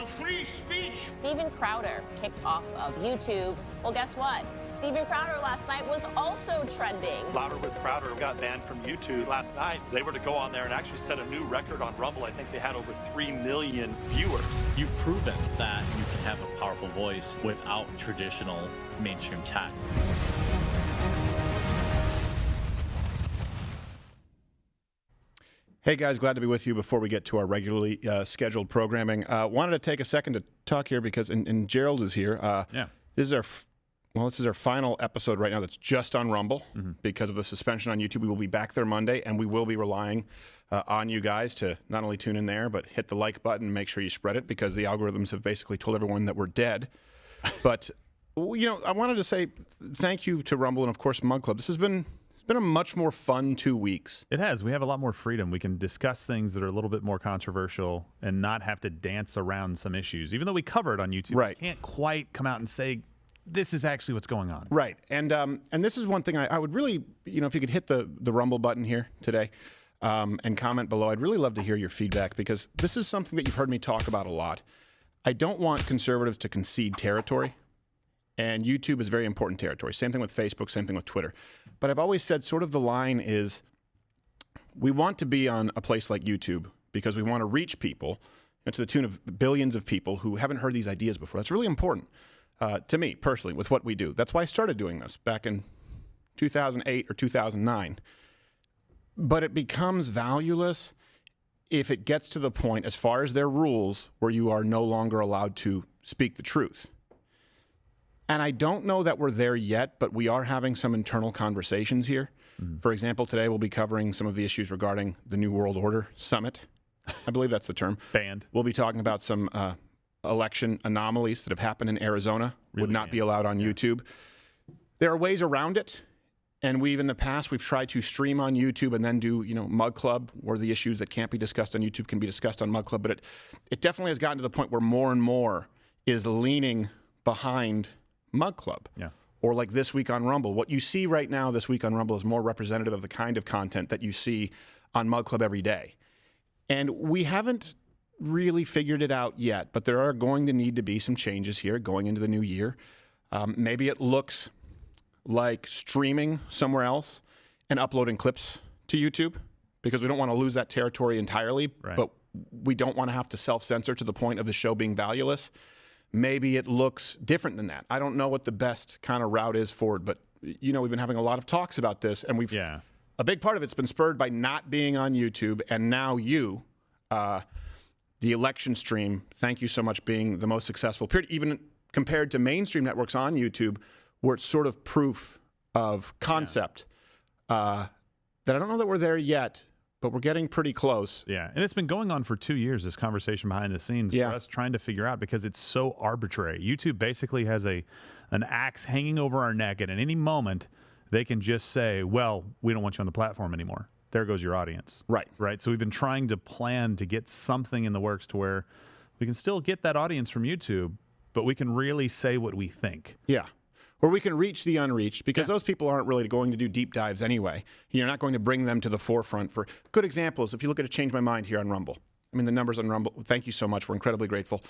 free speech. Steven Crowder kicked off of YouTube. Well, guess what? Steven Crowder last night was also trending. Louder with Crowder got banned from YouTube last night. They were to go on there and actually set a new record on Rumble. I think they had over 3 million viewers. You've proven that you can have a powerful voice without traditional mainstream tech. Hey guys, glad to be with you before we get to our regularly scheduled programming. Wanted to take a second to talk here because, and Gerald is here. This is our final episode right now that's just on Rumble because of the suspension on YouTube. We will be back there Monday, and we will be relying on you guys to not only tune in there, but hit the like button and make sure you spread it because the algorithms have basically told everyone that we're dead. But, I wanted to say thank you to Rumble and, of course, Mug Club. It's been a much more fun 2 weeks. It has. We have a lot more freedom. We can discuss things that are a little bit more controversial and not have to dance around some issues. Even though we cover it on YouTube, we can't quite come out and say, this is actually what's going on. Right. And this is one thing I would really, if you could hit the Rumble button here today and comment below, I'd really love to hear your feedback because this is something that you've heard me talk about a lot. I don't want conservatives to concede territory, and YouTube is very important territory. Same thing with Facebook, same thing with Twitter. But I've always said sort of the line is we want to be on a place like YouTube because we want to reach people to the tune of billions of people who haven't heard these ideas before. That's really important. To me, personally, with what we do. That's why I started doing this back in 2008 or 2009. But it becomes valueless if it gets to the point, as far as their rules, where you are no longer allowed to speak the truth. And I don't know that we're there yet, but we are having some internal conversations here. For example, today we'll be covering some of the issues regarding the New World Order Summit. I believe that's the term. Banned. We'll be talking about some election anomalies that have happened in Arizona would not be allowed on YouTube. There are ways around it, and in the past we've tried to stream on YouTube and then do Mug Club, where the issues that can't be discussed on YouTube can be discussed on Mug Club. But it definitely has gotten to the point where more and more is leaning behind Mug Club. Yeah. Or like This Week on Rumble. What you see right now This Week on Rumble is more representative of the kind of content that you see on Mug Club every day. And we haven't really figured it out yet, but there are going to need to be some changes here going into the new year. Maybe it looks like streaming somewhere else and uploading clips to YouTube because we don't want to lose that territory entirely, but we don't want to have to self-censor to the point of the show being valueless. Maybe it looks different than that. I don't know what the best kind of route is forward, but we've been having a lot of talks about this, and a big part of it's been spurred by not being on YouTube, and now the election stream, thank you so much, being the most successful period, even compared to mainstream networks on YouTube, where it's sort of proof of concept. That I don't know that we're there yet, but we're getting pretty close. Yeah, and it's been going on for 2 years, this conversation behind the scenes, for us trying to figure out, because it's so arbitrary. YouTube basically has an axe hanging over our neck, and at any moment, they can just say, well, we don't want you on the platform anymore. There goes your audience. Right. So we've been trying to plan to get something in the works to where we can still get that audience from YouTube, but we can really say what we think. Yeah. Or we can reach the unreached, because those people aren't really going to do deep dives anyway. You're not going to bring them to the forefront. For good examples, if you look at Change My Mind here on Rumble. I mean, the numbers on Rumble, thank you so much. We're incredibly grateful.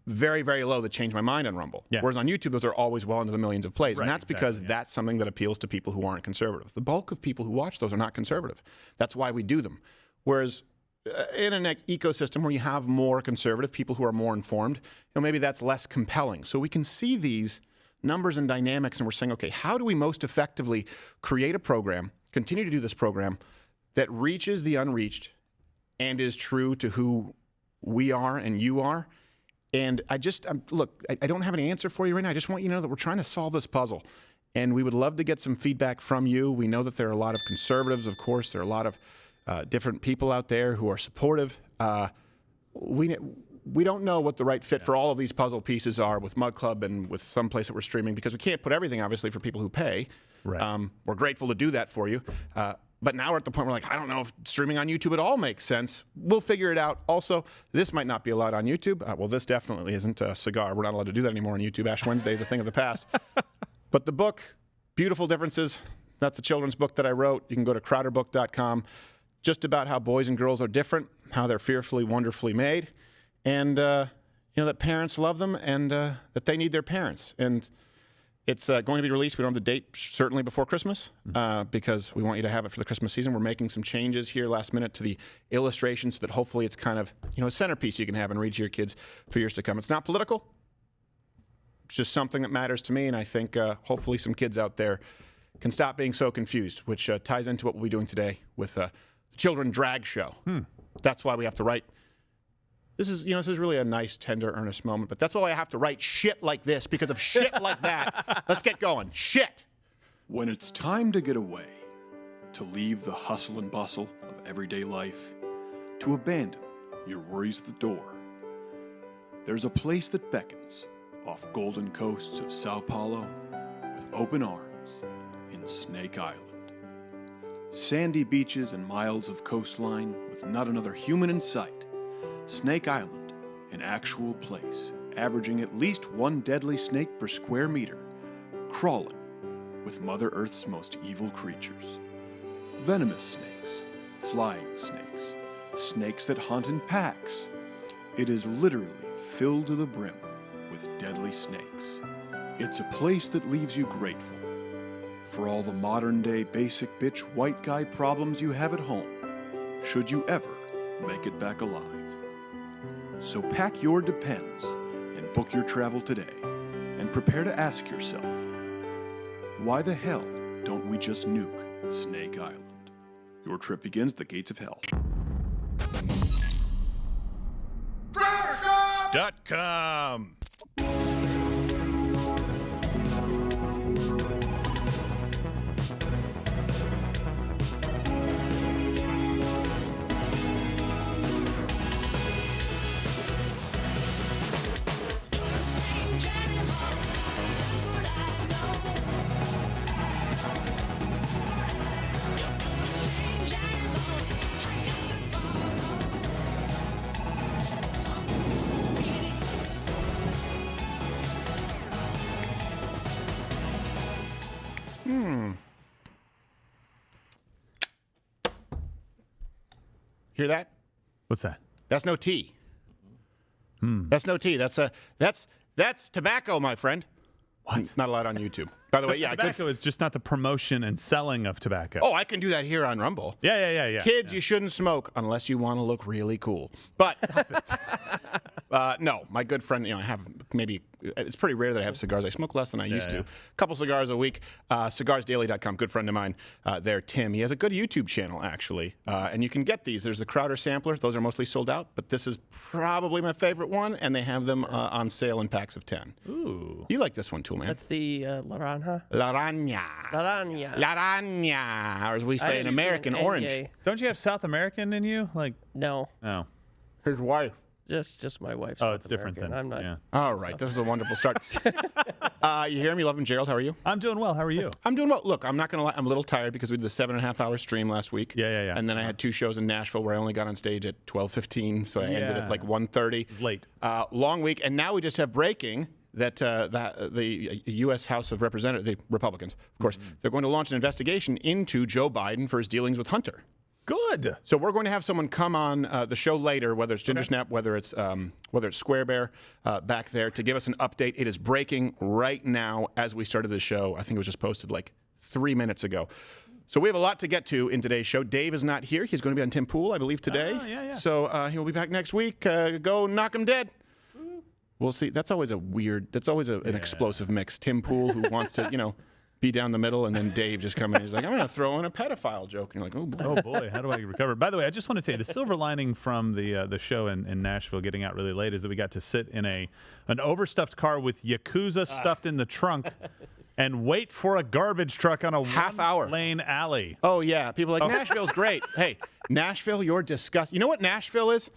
Very, very low that Change My Mind on Rumble. Whereas on YouTube, those are always well into the millions of plays. And that's because that's something that appeals to people who aren't conservative. The bulk of people who watch those are not conservative. That's why we do them. Whereas in an ecosystem where you have more conservative people who are more informed, maybe that's less compelling. So we can see these numbers and dynamics, and we're saying, okay, how do we most effectively create a program, continue to do this program that reaches the unreached and is true to who we are and you are? And look, I don't have an answer for you right now. I just want you to know that we're trying to solve this puzzle. And we would love to get some feedback from you. We know that there are a lot of conservatives, of course. There are a lot of different people out there who are supportive. We don't know what the right fit for all of these puzzle pieces are with Mug Club and with some place that we're streaming, because we can't put everything, obviously, for people who pay. We're grateful to do that for you. But now we're at the point where, I don't know if streaming on YouTube at all makes sense. We'll figure it out. Also, this might not be allowed on YouTube. Well, this definitely isn't a cigar. We're not allowed to do that anymore on YouTube. Ash Wednesday is a thing of the past. But the book, Beautiful Differences, that's a children's book that I wrote. You can go to crowderbook.com. Just about how boys and girls are different, how they're fearfully, wonderfully made. And that parents love them and that they need their parents. And it's going to be released. We don't have the date, certainly before Christmas, because we want you to have it for the Christmas season. We're making some changes here last minute to the illustrations so that hopefully it's kind of, a centerpiece you can have and read to your kids for years to come. It's not political. It's just something that matters to me, and I think hopefully some kids out there can stop being so confused, which ties into what we'll be doing today with the Children Drag Show. That's why we have to write. This is really a nice, tender, earnest moment, but that's why I have to write shit like this, because of shit like that. Let's get going. Shit! When it's time to get away, to leave the hustle and bustle of everyday life, to abandon your worries at the door, there's a place that beckons off golden coasts of Sao Paulo with open arms in Snake Island. Sandy beaches and miles of coastline with not another human in sight. Snake Island, an actual place, averaging at least one deadly snake per square meter, crawling with Mother Earth's most evil creatures. Venomous snakes, flying snakes, snakes that hunt in packs. It is literally filled to the brim with deadly snakes. It's a place that leaves you grateful for all the modern-day basic bitch white guy problems you have at home, should you ever make it back alive. So pack your Depends and book your travel today, and prepare to ask yourself, why the hell don't we just nuke Snake Island? Your trip begins at the gates of hell. .com. Hear that? What's that? That's no tea. That's no tea. That's tobacco, my friend. What? Not allowed on YouTube. By the way, yeah, Tobacco is just not the promotion and selling of tobacco. Oh, I can do that here on Rumble. Yeah. Kids, you shouldn't smoke unless you want to look really cool. But no, my good friend, I have maybe, it's pretty rare that I have cigars. I smoke less than I used to. A couple cigars a week. Cigarsdaily.com, good friend of mine there, Tim. He has a good YouTube channel, actually. And you can get these. There's the Crowder sampler. Those are mostly sold out, but this is probably my favorite one, and they have them on sale in packs of 10. Ooh. You like this one, Tool Man. That's the Laranja. Laranja. Laranja. Laranja, or as we say in American, orange. Don't you have South American in you? No, No. His wife. just my wife's. Oh, South it's different American. then. I'm not. Yeah. All right, this is a wonderful start. You hear me? Love him, Gerald. How are you? I'm doing well. How are you? I'm doing well. Look, I'm not going to lie. I'm a little tired because we did the 7.5-hour stream last week. Yeah. And then I had 2 shows in Nashville where I only got on stage at 12:15, so I ended at like 1:30. It was late. Long week, and now we just have breaking that the U.S. House of Representatives, the Republicans, of course, they're going to launch an investigation into Joe Biden for his dealings with Hunter. Good. So we're going to have someone come on the show later, whether it's Ginger Snap, whether it's Square Bear back there, to give us an update. It is breaking right now as we started the show. I think it was just posted like 3 minutes ago. So we have a lot to get to in today's show. Dave is not here. He's going to be on Tim Pool, I believe, today. Yeah. So he'll be back next week. Go knock him dead. We'll see. That's always an explosive mix. Tim Pool, who wants to, be down the middle, and then Dave just coming in. He's like, I'm going to throw in a pedophile joke. And you're like, oh, boy. Oh, boy. How do I recover? By the way, I just want to tell you, the silver lining from the show in Nashville getting out really late is that we got to sit in an overstuffed car with Yakuza stuffed in the trunk and wait for a garbage truck on a half-hour lane alley. Oh, yeah. People are like, Nashville's great. Hey, Nashville, you're disgusting. You know what Nashville is?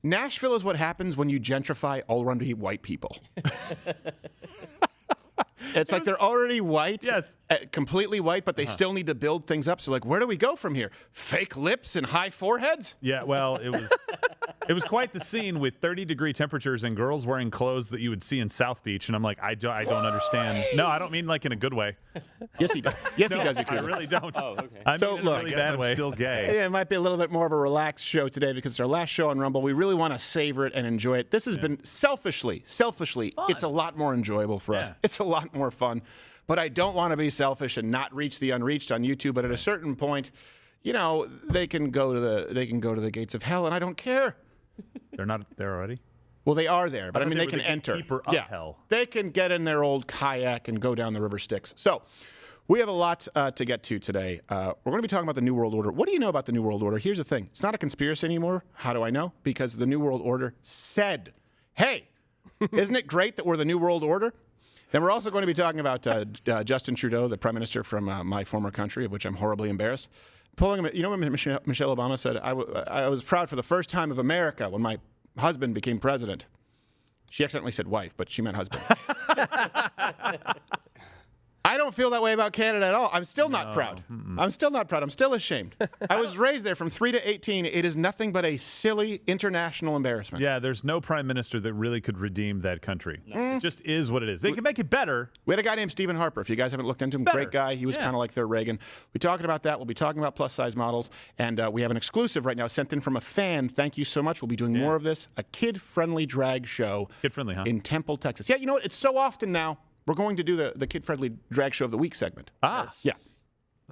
Nashville is what happens when you gentrify already white people. It's like they're already white, yes, completely white, but they still need to build things up. So, like, where do we go from here? Fake lips and high foreheads? Yeah, well, it was It was quite the scene with 30-degree temperatures and girls wearing clothes that you would see in South Beach. And I'm like, I don't understand. No, I don't mean like in a good way. Yes, he does. Yes, he does. I really don't. Oh, okay. I So, mean in a look, really I bad guess way. Still gay. It might be a little bit more of a relaxed show today because it's our last show on Rumble. We really want to savor it and enjoy it. This has been selfishly, it's a lot more enjoyable for us. Yeah. It's a lot more fun. But I don't want to be selfish and not reach the unreached on YouTube. But at a certain point, you know, they can go to the gates of hell, and I don't care. They're not there already? Well, they are there, but I thought mean, they they were can the enter. gatekeeper of hell. They can get in their old kayak and go down the river Styx. So we have a lot to get to today. We're going to be talking about the New World Order. What do you know about the New World Order? Here's the thing. It's not a conspiracy anymore. How do I know? Because the New World Order said, hey, isn't it great that we're the New World Order? Then we're also going to be talking about Justin Trudeau, the Prime Minister from my former country, of which I'm horribly embarrassed. Pulling him, you know when Michelle Obama said, I was proud for the first time of America when my husband became president. She accidentally said wife, but she meant husband. I don't feel that way about Canada at all. I'm still not proud. I'm still not proud. I'm still ashamed. I was raised there from 3 to 18. It is nothing but a silly international embarrassment. Yeah, there's no prime minister that really could redeem that country. It just is what it is. They can make it better. We had a guy named Stephen Harper. If you guys haven't looked into him, great guy. He was kind of like their Reagan. We're talking about that. We'll be talking about plus-size models. And we have an exclusive right now sent in from a fan. Thank you so much. We'll be doing more of this. A kid-friendly drag show. Kid-friendly, huh? In Temple, Texas. Yeah, you know what? It's so often now. We're going to do the kid-friendly drag show of the week segment. Yeah.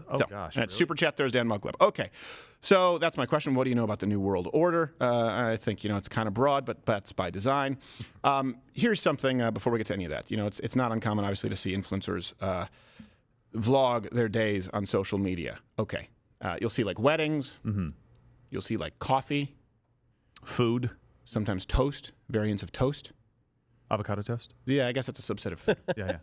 Oh, So, gosh. and it's Super Chat Thursday on Mug Club. Okay. So that's my question. What do you know about the New World Order? I think, you know, it's kind of broad, but that's by design. Here's something before we get to any of that. You know, it's not uncommon, obviously, to see influencers vlog their days on social media. Okay. You'll see, like, weddings. Mm-hmm. You'll see, like, coffee. Food. Sometimes toast. Variants of toast. Avocado toast? Yeah, I guess that's a subset of food. Yeah.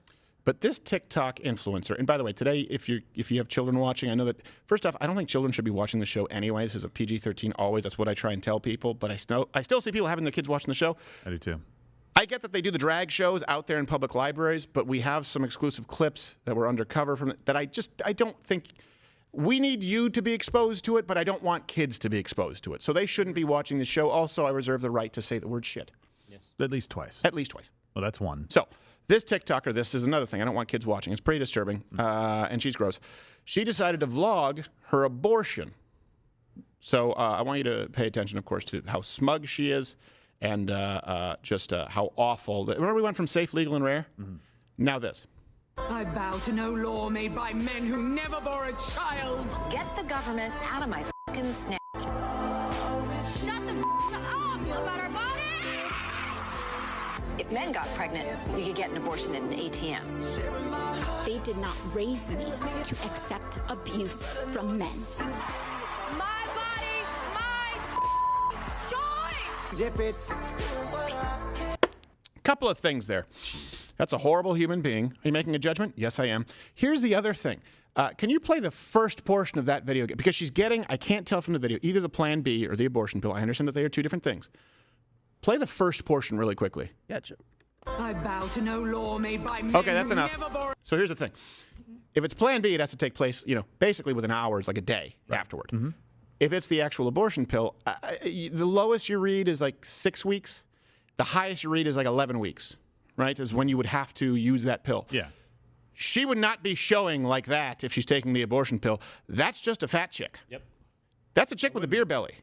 But this TikTok influencer, and by the way, today, if you have children watching, I know that, first off, I don't think children should be watching the show anyway. This is a PG-13 always. That's what I try and tell people. But I still see people having their kids watching the show. I do too. I get that they do the drag shows out there in public libraries, but we have some exclusive clips that were undercover from that I don't think we need you to be exposed to it, but I don't want kids to be exposed to it. So they shouldn't be watching the show. Also, I reserve the right to say the word shit. At least twice. At least twice. Well, that's one. So this TikToker, this is another thing. I don't want kids watching. It's pretty disturbing, and she's gross. She decided to vlog her abortion. So I want you to pay attention, of course, to how smug she is and just how awful. Remember we went from safe, legal, and rare? Mm-hmm. Now this. I bow to no law made by men who never bore a child. Get the government out of my fucking snap. Shut the up about our bodies! If men got pregnant, we could get an abortion at an ATM. They did not raise me to accept abuse from men. My body, my choice! Zip it. Couple of things there. That's a horrible human being. Are you making a judgment? Yes, I am. Here's the other thing. Can you play the first portion of that video? Because she's getting, I can't tell from the video, either the Plan B or the abortion pill. I understand that they are two different things. Play the first portion really quickly. Gotcha. I bow to no law made by men Okay, that's who enough. never bore So here's the thing. If it's Plan B, it has to take place, you know, basically within hours, like a day afterward. Mm-hmm. If it's the actual abortion pill, the lowest you read is like 6 weeks. The highest you read is like 11 weeks, right? Is when you would have to use that pill. Yeah. She would not be showing like that if she's taking the abortion pill. That's just a fat chick. Yep. That's a chick with a beer belly.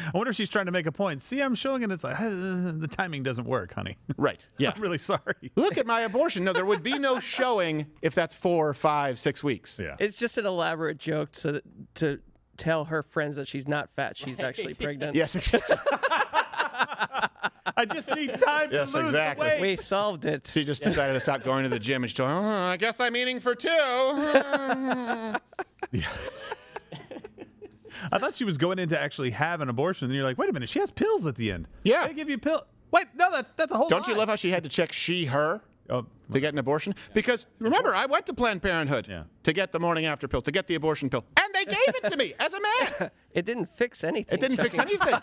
I wonder if she's trying to make a point. See, I'm showing it. It's like, the timing doesn't work, honey. Right. Yeah. I'm really sorry. Look at my abortion. No, there would be no showing if that's 4, 5, 6 weeks. Yeah. It's just an elaborate joke to tell her friends that she's not fat. She's actually pregnant. Yes, it is. I just need time Yes, to lose exactly. the weight. We solved it. She just decided to stop going to the gym, and she told, I guess I'm eating for 2. I thought she was going in to actually have an abortion. And then you're like, wait a minute, she has pills at the end. Yeah. They give you pill. Wait, no, that's a whole Don't you lie. love how she had to check she, her Oh, to get an abortion? Because remember, I went to Planned Parenthood to get the morning after pill, to get the abortion pill, and they gave it to me as a man. It didn't fix anything. It didn't fix anything.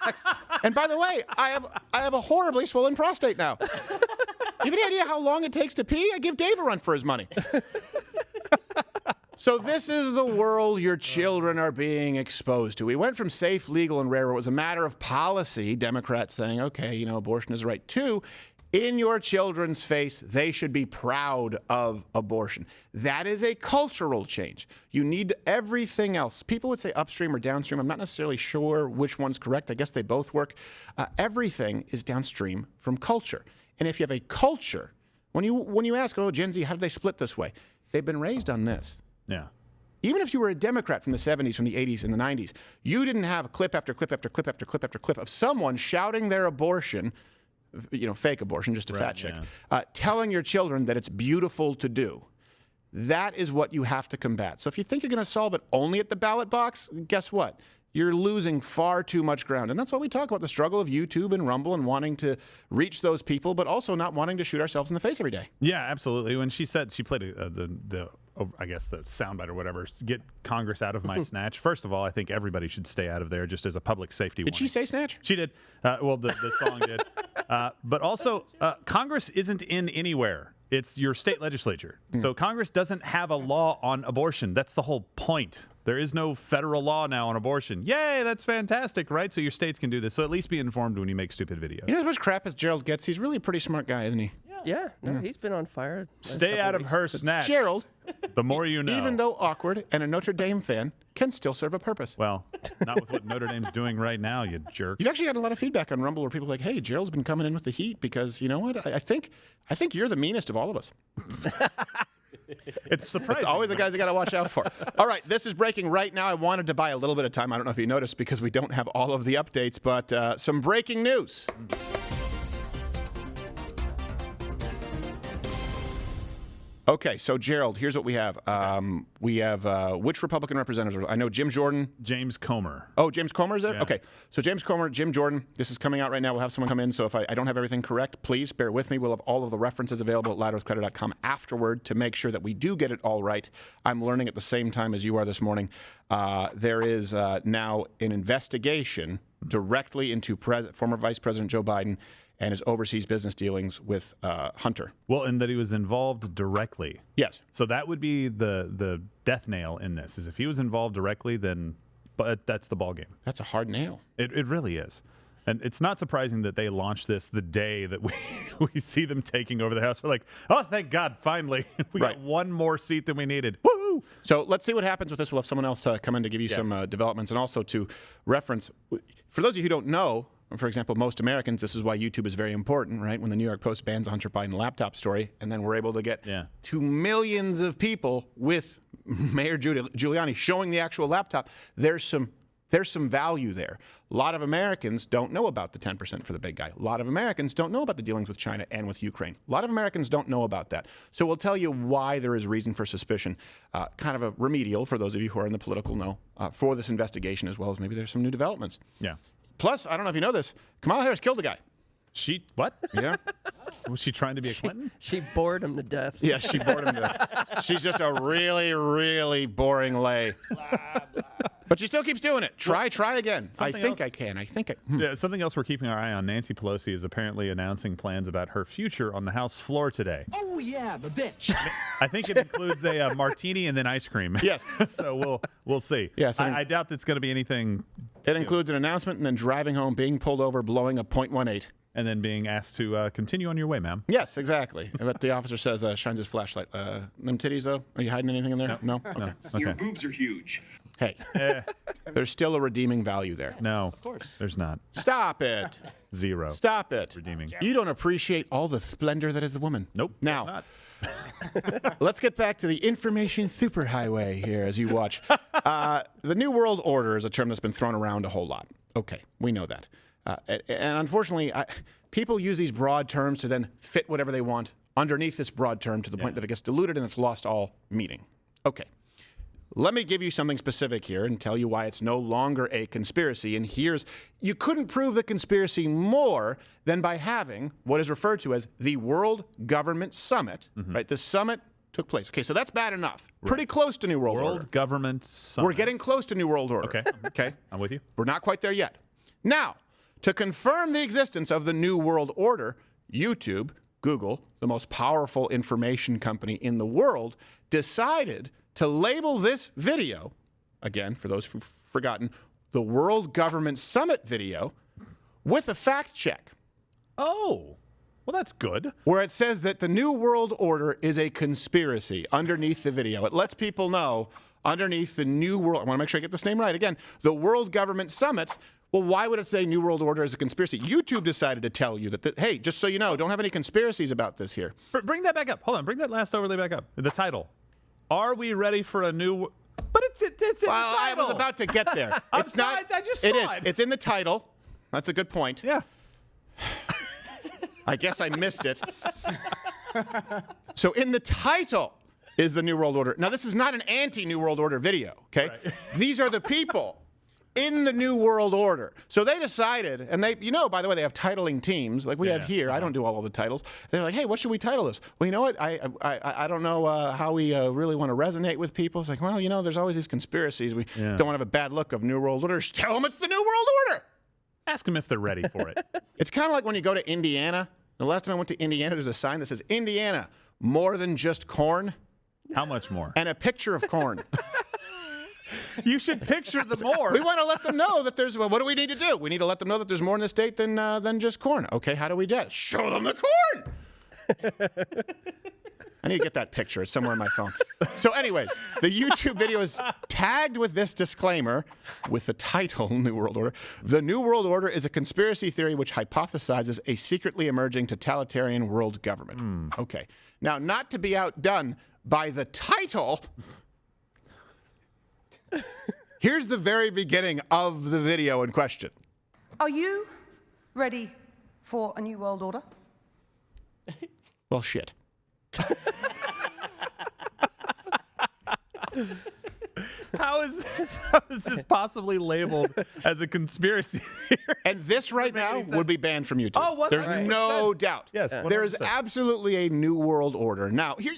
And by the way, I have a horribly swollen prostate now. You have any idea how long it takes to pee? I give Dave a run for his money. So this is the world your children are being exposed to. We went from safe, legal, and rare, where it was a matter of policy, Democrats saying, okay, abortion is right, to in your children's face, they should be proud of abortion. That is a cultural change. You need everything else. People would say upstream or downstream. I'm not necessarily sure which one's correct. I guess they both work. Everything is downstream from culture. And if you have a culture, when you ask, Gen Z, how did they split this way? They've been raised on this. Yeah. Even if you were a Democrat from the 70s, from the 80s, and the 90s, you didn't have clip after clip after clip after clip after clip of someone shouting their abortion, fake abortion, just a fat chick, telling your children that it's beautiful to do. That is what you have to combat. So if you think you're going to solve it only at the ballot box, guess what? You're losing far too much ground. And that's why we talk about the struggle of YouTube and Rumble and wanting to reach those people, but also not wanting to shoot ourselves in the face every day. Yeah, absolutely. When she said she played the soundbite or whatever, get Congress out of my snatch. First of all, I think everybody should stay out of there just as a public safety warning. Did she say snatch? She did. Well, the song did. But also, Congress isn't in anywhere. It's your state legislature. So Congress doesn't have a law on abortion. That's the whole point. There is no federal law now on abortion. Yay, that's fantastic, right? So your states can do this. So at least be informed when you make stupid videos. As much crap as Gerald gets, he's really a pretty smart guy, isn't he? Yeah, he's been on fire. Stay out of her snatch. Gerald, the more you know. Even though awkward and a Notre Dame fan, can still serve a purpose. Well, not with what Notre Dame's doing right now, you jerk. You've actually had a lot of feedback on Rumble where people are like, hey, Gerald's been coming in with the heat because, you know what? I think you're the meanest of all of us. It's surprising. It's always the guys you got to watch out for. All right, this is breaking right now. I wanted to buy a little bit of time. I don't know if you noticed because we don't have all of the updates, but some breaking news. Okay, so Gerald, here's what we have. We have which Republican representatives? I know Jim Jordan. James Comer. Oh, James Comer is there? Yeah. Okay, so James Comer, Jim Jordan. This is coming out right now. We'll have someone come in. So if I don't have everything correct, please bear with me. We'll have all of the references available at loudwithcrowder.com afterward to make sure that we do get it all right. I'm learning at the same time as you are this morning. There is now an investigation directly into former Vice President Joe Biden and his overseas business dealings with Hunter. Well, and that he was involved directly. Yes. So that would be the death nail in this, is if he was involved directly, then that's the ballgame. That's a hard nail. It really is. And it's not surprising that they launched this the day that we see them taking over the House. We're like, oh, thank God, finally. We got one more seat than we needed. Woo! So let's see what happens with this. We'll have someone else come in to give you some developments and also to reference. For those of you who don't know, for example, most Americans, this is why YouTube is very important, right? When the New York Post bans a Hunter Biden laptop story, and then we're able to get to millions of people with Mayor Giuliani showing the actual laptop, there's some value there. A lot of Americans don't know about the 10% for the big guy. A lot of Americans don't know about the dealings with China and with Ukraine. A lot of Americans don't know about that. So we'll tell you why there is reason for suspicion, kind of a remedial for those of you who are in the political know for this investigation, as well as maybe there's some new developments. Yeah. Plus, I don't know if you know this, Kamala Harris killed a guy. What? Yeah. Was she trying to be a Clinton? She bored him to death. Yeah, she bored him to death. She's just a really, really boring lay. But she still keeps doing it. Try again. I think I can. Yeah, something else we're keeping our eye on. Nancy Pelosi is apparently announcing plans about her future on the House floor today. Oh, yeah, the bitch. I think it includes a martini and then ice cream. Yes. So we'll see. Yes, I doubt that's going to be anything. It includes an announcement and then driving home, being pulled over, blowing a .18. And then being asked to continue on your way, ma'am. Yes, exactly. But the officer says, shines his flashlight. Them titties, though? Are you hiding anything in there? No? Okay. Your boobs are huge. Hey, there's still a redeeming value there. No, of course. There's not. Stop it. 0. Stop it. Redeeming. You don't appreciate all the splendor that is the woman. Nope. Now, let's get back to the information superhighway here as you watch. The New World Order is a term that's been thrown around a whole lot. Okay, we know that. And unfortunately, people use these broad terms to then fit whatever they want underneath this broad term to the point that it gets diluted and it's lost all meaning. Okay. Let me give you something specific here and tell you why it's no longer a conspiracy. And you couldn't prove the conspiracy more than by having what is referred to as the World Government Summit, right? The summit took place. Okay, so that's bad enough. Right. Pretty close to New World Order. World Government Summit. We're getting close to New World Order. Okay. I'm with you. We're not quite there yet. Now, to confirm the existence of the New World Order, YouTube, Google, the most powerful information company in the world, decided to label this video, again, for those who've forgotten, the World Government Summit video, with a fact check. Oh, well, that's good. Where it says that the New World Order is a conspiracy underneath the video. It lets people know underneath the New World, I want to make sure I get this name right. Again, the World Government Summit. Well, why would it say New World Order is a conspiracy? YouTube decided to tell you that, hey, just so you know, don't have any conspiracies about this here. Bring that back up. Hold on. Bring that last overlay back up. The title. Are we ready for a new... But it's in the title. I was about to get there. I just saw it. It's in the title. That's a good point. Yeah. I guess I missed it. So in the title is the New World Order. Now, this is not an anti-New World Order video, okay? Right. These are the people in the New World Order. So they decided, and they, by the way, they have titling teams like we have here. I don't do all of the titles. They're like, hey, what should we title this? Well, you know what? I don't know how we really want to resonate with people. It's like, well, there's always these conspiracies. We don't want to have a bad look of New World Order. Just tell them it's the New World Order. Ask them if they're ready for it. It's kind of like when you go to Indiana. The last time I went to Indiana, there's a sign that says, Indiana, more than just corn. How much more? And a picture of corn. You should picture the more. We want to let them know that there's, well, what do we need to do? We need to let them know that there's more in the state than just corn. Okay, how do we do it? Show them the corn! I need to get that picture. It's somewhere on my phone. So anyways, the YouTube video is tagged with this disclaimer with the title, New World Order. The New World Order is a conspiracy theory which hypothesizes a secretly emerging totalitarian world government. Okay. Now, not to be outdone by the title, here's the very beginning of the video in question. Are you ready for a new world order? Well, shit. How is this possibly labeled as a conspiracy theory? And this right now would be banned from YouTube. Oh, there's no doubt. Yes, there is absolutely a new world order. Now, here,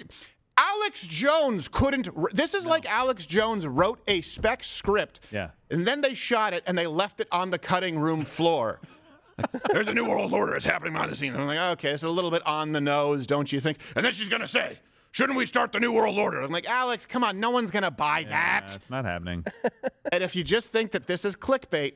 Alex Jones couldn't. This is like Alex Jones wrote a spec script, and then they shot it and they left it on the cutting room floor. There's a new world order. It's happening behind the scenes. I'm like, okay, it's a little bit on the nose, don't you think? And then she's going to say, shouldn't we start the new world order? I'm like, Alex, come on. No one's going to buy that. It's not happening. And if you just think that this is clickbait,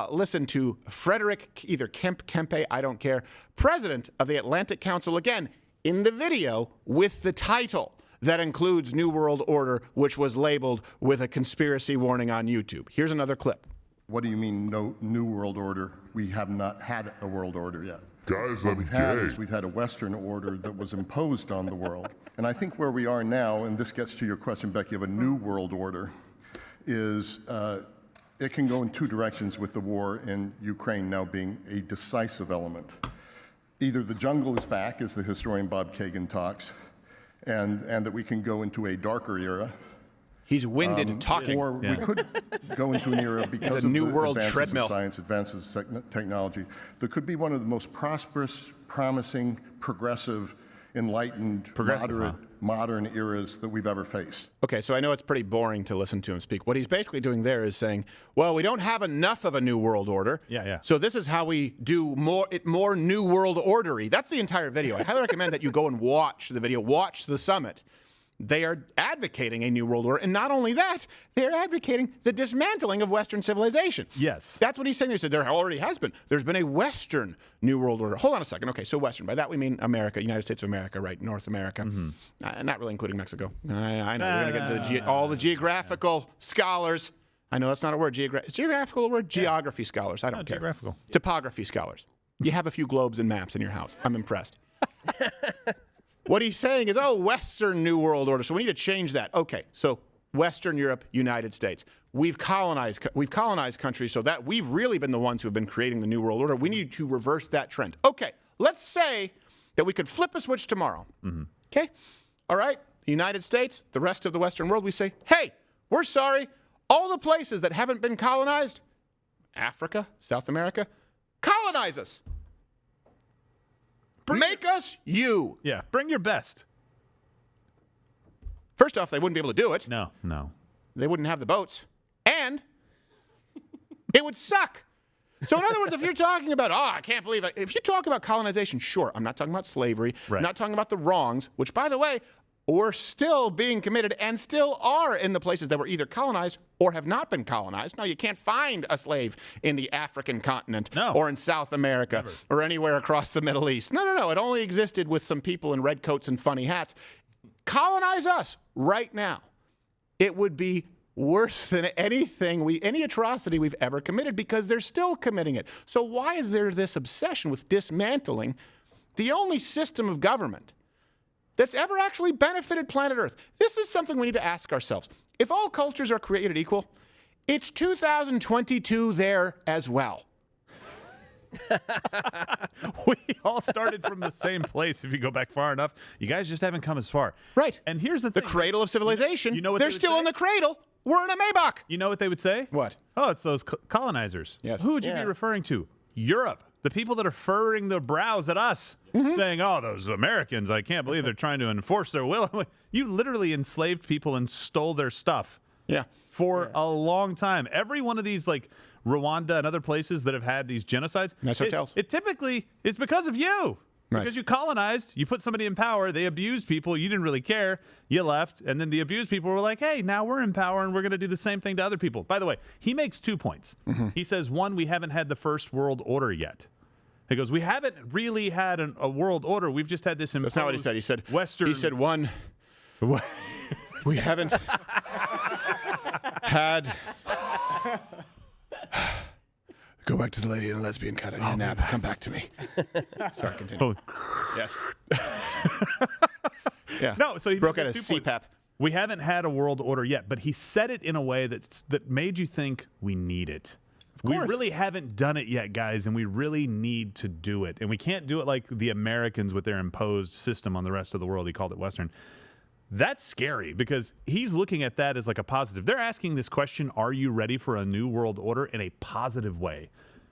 listen to Frederick, either Kempe, I don't care, president of the Atlantic Council, again, in the video with the title that includes New World Order, which was labeled with a conspiracy warning on YouTube. Here's another clip. What do you mean, no new world order? We have not had a world order yet. Guys, what we've had is we've had a Western order that was imposed on the world. And I think where we are now, and this gets to your question, Becky, of a new world order, is it can go in two directions with the war in Ukraine now being a decisive element. Either the jungle is back, as the historian Bob Kagan talks, and that we can go into a darker era. He's winded talking. Or we could go into an era because of new the world advances treadmill. in science, advances in technology, that could be one of the most prosperous, promising, progressive, enlightened, modern eras that we've ever faced. Okay, so I know it's pretty boring to listen to him speak. What he's basically doing there is saying, well, we don't have enough of a new world order. So this is how we do more new world ordery. That's the entire video. I highly recommend that you go and watch the video, watch the summit. They are advocating a new world order. And not only that, they're advocating the dismantling of Western civilization. Yes. That's what he's saying. He said there already has been. There's been a Western new world order. Hold on a second. Okay, so Western. By that we mean America, United States of America, right? North America. Not really including Mexico. I know. We're going to get to all the geographical scholars. I know that's not a word. Is geographical a word? Geography scholars. I don't care. Geographical. Topography scholars. You have a few globes and maps in your house. I'm impressed. What he's saying is, Western New World Order. So we need to change that. Okay, so Western Europe, United States. We've colonized countries so that we've really been the ones who have been creating the New World Order. We need to reverse that trend. Okay, let's say that we could flip a switch tomorrow. Okay? All right, the United States, the rest of the Western world, we say, hey, we're sorry. All the places that haven't been colonized, Africa, South America, colonize us. Make us you. Yeah, bring your best. First off, they wouldn't be able to do it. No. They wouldn't have the boats. And it would suck. So in other words, if you're talking about, I can't believe it. If you talk about colonization, sure. I'm not talking about slavery. I'm not talking about the wrongs, which, by the way, were still being committed and still are in the places that were either colonized or have not been colonized. Now, you can't find a slave in the African continent or in South America or anywhere across the Middle East. No. It only existed with some people in red coats and funny hats. Colonize us right now. It would be worse than any atrocity we've ever committed, because they're still committing it. So why is there this obsession with dismantling the only system of government that's ever actually benefited planet Earth? This is something we need to ask ourselves. If all cultures are created equal, it's 2022 there as well. We all started from the same place. If you go back far enough, you guys just haven't come as far. Right. And here's the thing. The cradle of civilization. You know what they're still in the cradle. We're in a Maybach. You know what they would say? What? Oh, it's those colonizers. Yes. Who would you be referring to? Europe. The people that are furrowing their brows at us, saying, oh, those Americans, I can't believe they're trying to enforce their will. I'm like, you literally enslaved people and stole their stuff for a long time. Every one of these, like Rwanda and other places that have had these genocides, nice hotels. It typically is because of you. Right. Because you colonized, you put somebody in power, they abused people, you didn't really care, you left, and then the abused people were like, hey, now we're in power and we're going to do the same thing to other people. By the way, he makes 2 points. He says, one, we haven't had the first world order yet. He goes, we haven't really had a world order. We've just had this imposed. That's not what he said. He said Western. He said, one, we haven't had. Go back to the lady in the lesbian cut. I need a nap. Come back to me. Sorry, continue. Yes. Yeah. No, so he broke out a 2 points. CPAP. We haven't had a world order yet, but he said it in a way that made you think we need it. We really haven't done it yet, guys, and we really need to do it. And we can't do it like the Americans with their imposed system on the rest of the world. He called it Western. That's scary because he's looking at that as like a positive. They're asking this question, are you ready for a new world order, in a positive way?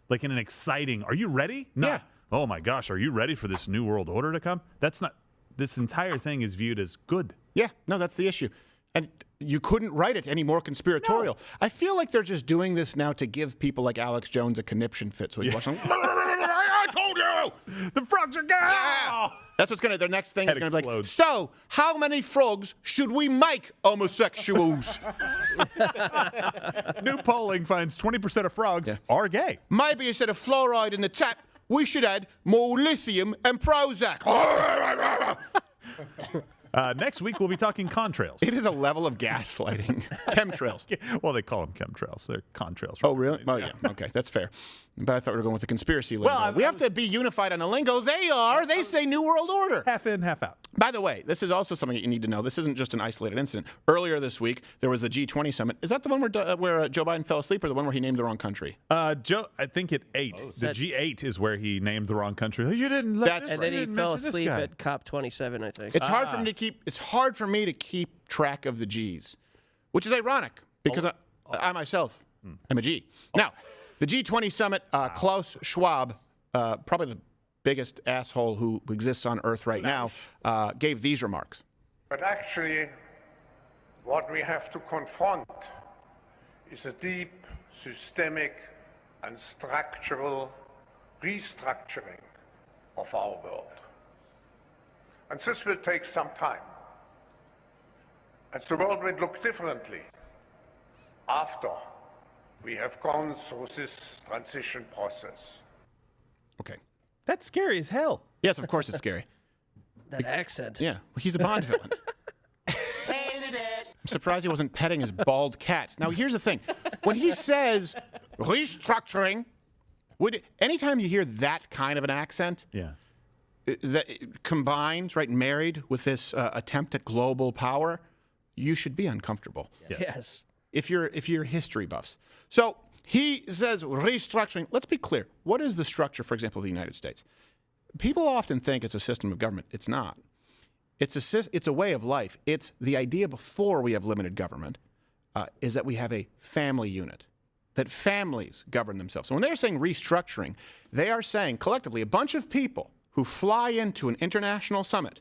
Like in an exciting, are you ready? No. Yeah. Oh my gosh, are you ready for this new world order to come? That's not, this entire thing is viewed as good. Yeah, no, that's the issue. And you couldn't write it any more conspiratorial. No. I feel like they're just doing this now to give people like Alex Jones a conniption fit. So he's watching, I told you! The frogs are gone! Yeah. That's what's going to, their next thing is going to be like, so, how many frogs should we make homosexuals? New polling finds 20% of frogs are gay. Maybe instead of fluoride in the tap, we should add more lithium and Prozac. Next week, we'll be talking contrails. It is a level of gaslighting. Chemtrails. Well, they call them chemtrails. They're contrails. Oh, really? Oh, yeah. Okay, that's fair. But I thought we were going with the conspiracy lingo. Well, we have to be unified on the lingo. They are. They say New World Order. Half in, half out. By the way, this is also something that you need to know. This isn't just an isolated incident. Earlier this week, there was the G20 summit. Is that the one where Joe Biden fell asleep, or the one where he named the wrong country? Joe, I think at 8. The G8 is where he named the wrong country. You didn't let this, and then he fell asleep at COP27, I think. It's hard for me to keep. It's hard for me to keep track of the G's, which is ironic because I myself am a G. Now, the G20 summit, Klaus Schwab, probably the biggest asshole who exists on Earth right now, gave these remarks. But actually, what we have to confront is a deep, systemic, and structural restructuring of our world. And this will take some time. And the world will look differently after we have gone through this transition process. Okay. That's scary as hell. Yes, of course it's scary. That accent. Yeah, he's a Bond villain. I'm surprised he wasn't petting his bald cat. Now, here's the thing. When he says restructuring, anytime you hear that kind of an accent, that combined, right, married with this attempt at global power, you should be uncomfortable. Yes. If you're history buffs. So he says restructuring. Let's be clear. What is the structure, for example, of the United States? People often think it's a system of government. It's not. It's a way of life. It's the idea before we have limited government is that we have a family unit, that families govern themselves. So when they're saying restructuring, they are saying collectively a bunch of people who fly into an international summit,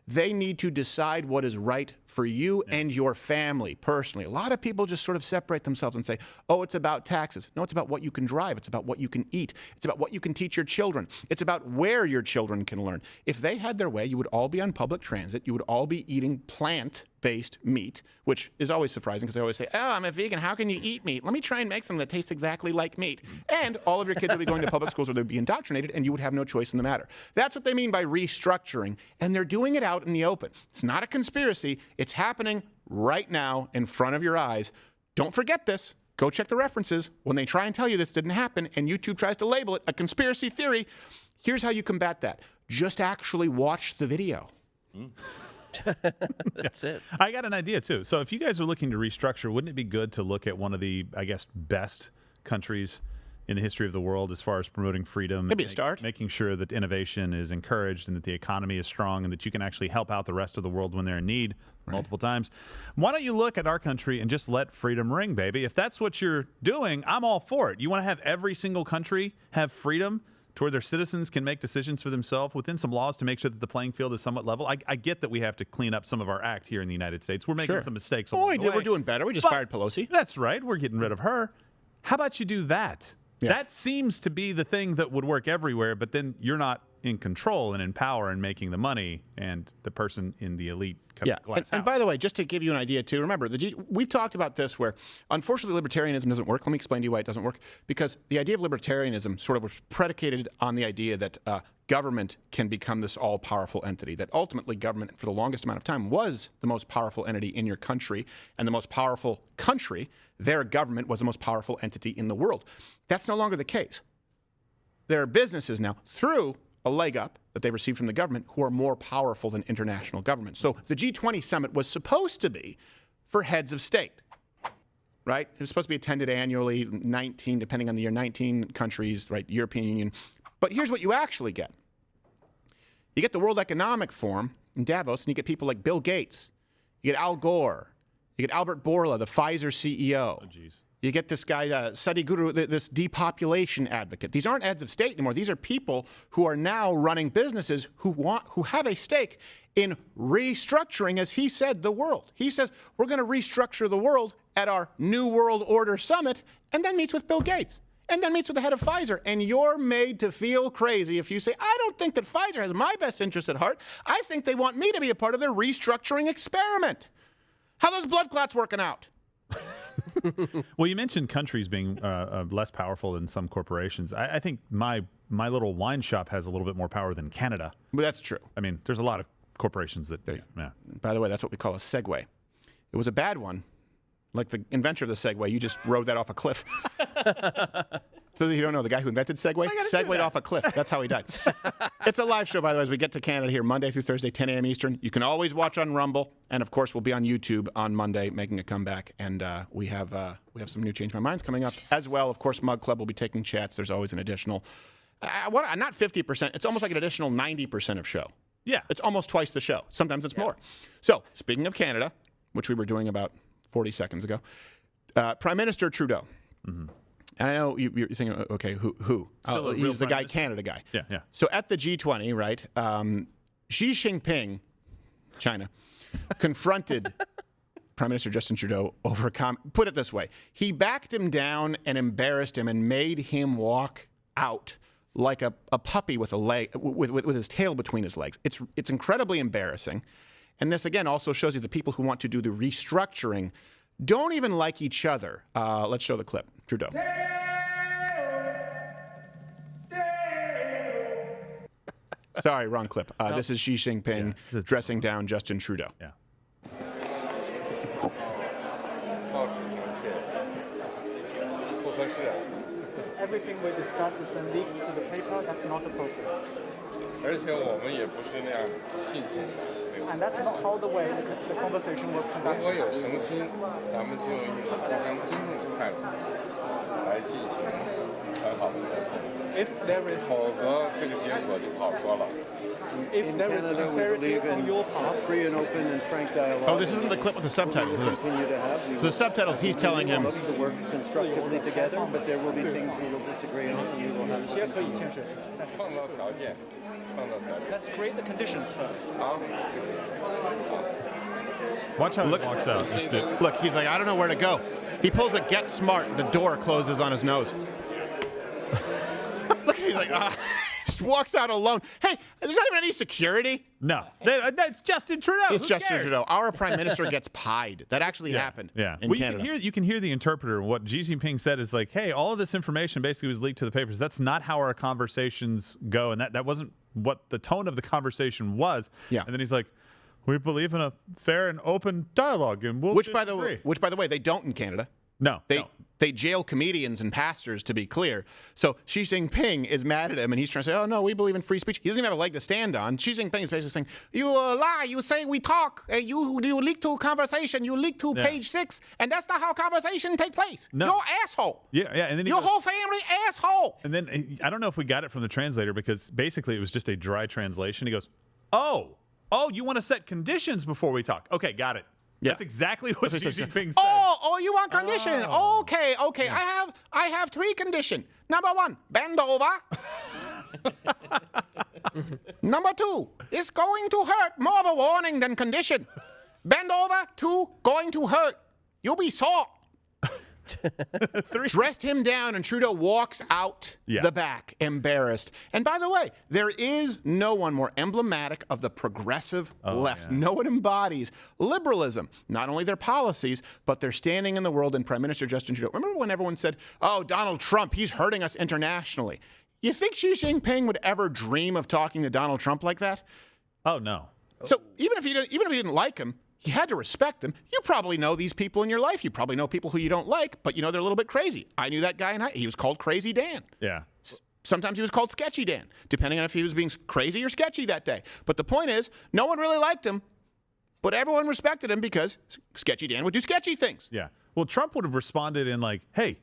They need to decide what is right for you and your family personally. A lot of people just sort of separate themselves and say, oh, it's about taxes. No, it's about what you can drive. It's about what you can eat. It's about what you can teach your children. It's about where your children can learn. If they had their way, you would all be on public transit. You would all be eating plant-based meat, which is always surprising because they always say, oh, I'm a vegan. How can you eat meat? Let me try and make something that tastes exactly like meat. And all of your kids would be going to public schools where they'd be indoctrinated and you would have no choice in the matter. That's what they mean by restructuring. And they're doing it out in the open. It's not a conspiracy. It's happening right now in front of your eyes. Don't forget this. Go check the references. When they try and tell you this didn't happen and YouTube tries to label it a conspiracy theory, here's how you combat that. Just actually watch the video. That's it. I got an idea, too. So if you guys are looking to restructure, wouldn't it be good to look at one of the, I guess, best countries in the history of the world as far as promoting freedom? Maybe a start. Making sure that innovation is encouraged and that the economy is strong and that you can actually help out the rest of the world when they're in need multiple times. Why don't you look at our country and just let freedom ring, baby? If that's what you're doing, I'm all for it. You want to have every single country have freedom to where their citizens can make decisions for themselves within some laws to make sure that the playing field is somewhat level. I get that we have to clean up some of our act here in the United States. We're making some mistakes along the way. We're doing better. We just fired Pelosi. That's right. We're getting rid of her. How about you do that? Yeah. That seems to be the thing that would work everywhere, but then you're not in control and in power and making the money, and the person in the elite glass and by the way, just to give you an idea too, remember, we've talked about this where, unfortunately, libertarianism doesn't work. Let me explain to you why it doesn't work. Because the idea of libertarianism sort of was predicated on the idea that government can become this all-powerful entity, that ultimately government, for the longest amount of time, was the most powerful entity in your country, and the most powerful country, their government, was the most powerful entity in the world. That's no longer the case. There are businesses now, through a leg up that they received from the government, who are more powerful than international governments. So the G20 summit was supposed to be for heads of state, right? It was supposed to be attended annually, 19, depending on the year, 19 countries, right, European Union. But here's what you actually get. You get the World Economic Forum in Davos, and you get people like Bill Gates. You get Al Gore. You get Albert Bourla, the Pfizer CEO. Oh, geez. You get this guy, Sadhguru, this depopulation advocate. These aren't heads of state anymore. These are people who are now running businesses who have a stake in restructuring, as he said, the world. He says, we're going to restructure the world at our New World Order Summit, and then meets with Bill Gates, and then meets with the head of Pfizer. And you're made to feel crazy if you say, I don't think that Pfizer has my best interest at heart. I think they want me to be a part of their restructuring experiment. How are those blood clots working out? Well, you mentioned countries being less powerful than some corporations. I think my little wine shop has a little bit more power than Canada. Well, that's true. I mean, there's a lot of corporations that... Yeah. By the way, that's what we call a Segway. It was a bad one. Like the inventor of the Segway, you just rode that off a cliff. So that you don't know, the guy who invented Segway, Segwayed off a cliff. That's how he died. It's a live show, by the way, as we get to Canada here, Monday through Thursday, 10 a.m. Eastern. You can always watch on Rumble. And, of course, we'll be on YouTube on Monday making a comeback. And we have some new Change My Minds coming up as well. Of course, Mug Club will be taking chats. There's always an additional, not 50%. It's almost like an additional 90% of show. Yeah. It's almost twice the show. Sometimes it's more. So, speaking of Canada, which we were doing about 40 seconds ago, Prime Minister Trudeau. Mm-hmm. And I know you're thinking, okay, who? He's the Canada guy. Yeah, yeah. So at the G20, right, Xi Jinping, China, confronted Prime Minister Justin Trudeau over put it this way. He backed him down and embarrassed him and made him walk out like a puppy with a leg, with his tail between his legs. It's incredibly embarrassing. And this, again, also shows you the people who want to do the restructuring don't even like each other. Let's show the clip. Trudeau. Sorry, wrong clip. This is Xi Jinping dressing down Justin Trudeau. Yeah. Everything we discuss is leaked to the paper. That's not appropriate. And that's not how the way the conversation was conducted. If there is, 否则这个结果就不好说了。 if there is sincerity on your part, free and open and frank dialogue. Oh, this isn't the clip with the subtitles, is it? Continue to have. So the subtitles, he's telling him. To work constructively together, but there will be things we will disagree on, and we will have. 也可以签署。创造条件，创造条件。 Let's create the conditions first. Watch how he walks out. Look, he's like, I don't know where to go. He pulls a get smart. The door closes on his nose. Look, he's like, just walks out alone. Hey, there's not even any security. No, that's Justin Trudeau. It's Who Justin cares? Trudeau. Our prime minister gets pied. That actually happened. Yeah. In Well, Canada. you can hear the interpreter. What Xi Jinping said is like, hey, all of this information basically was leaked to the papers. That's not how our conversations go, and that wasn't what the tone of the conversation was. Yeah. And then he's like, we believe in a fair and open dialogue, and we'll Which by the way, they don't in Canada. No, they jail comedians and pastors, to be clear. So Xi Jinping is mad at him, and he's trying to say, oh, no, we believe in free speech. He doesn't even have a leg to stand on. Xi Jinping is basically saying, you lie, you say we talk, you leak to conversation, you leak to page 6, and that's not how conversation take place. No. You're asshole. Yeah, and then your whole family asshole. And then I don't know if we got it from the translator because basically it was just a dry translation. He goes, oh, you want to set conditions before we talk? Okay, got it. Yeah. That's exactly what Xi Jinping said. Oh, you want condition? Oh. Okay. Yeah. I have 3 conditions. Number 1, bend over. Number 2, it's going to hurt. More of a warning than condition. Bend over. 2, going to hurt. You'll be sore. Dressed him down, and Trudeau walks out the back, embarrassed. And by the way, there is no one more emblematic of the progressive left. Yeah. No one embodies liberalism, not only their policies, but their standing in the world. And Prime Minister Justin Trudeau. Remember when everyone said, oh, Donald Trump, he's hurting us internationally. You think Xi Jinping would ever dream of talking to Donald Trump like that? Oh, no. So even if he didn't like him, you had to respect them. You probably know these people in your life. You probably know people who you don't like, but you know they're a little bit crazy. I knew that guy, and he was called Crazy Dan. Yeah. Sometimes he was called Sketchy Dan, depending on if he was being crazy or sketchy that day. But the point is, no one really liked him, but everyone respected him because Sketchy Dan would do sketchy things. Yeah. Well, Trump would have responded in like, hey,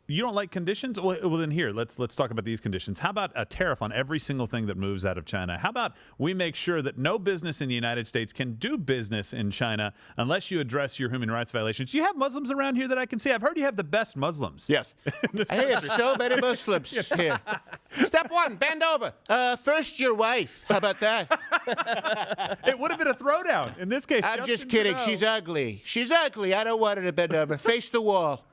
you don't like conditions? Well, then here, let's talk about these conditions. How about a tariff on every single thing that moves out of China? How about we make sure that no business in the United States can do business in China unless you address your human rights violations? You have Muslims around here that I can see. I've heard you have the best Muslims. Yes. I have so many Muslims here. Step 1, bend over. First your wife. How about that? It would have been a throwdown. In this case, I'm Justin just kidding. Trudeau. She's ugly. She's ugly. I don't want her to bend over. Face the wall.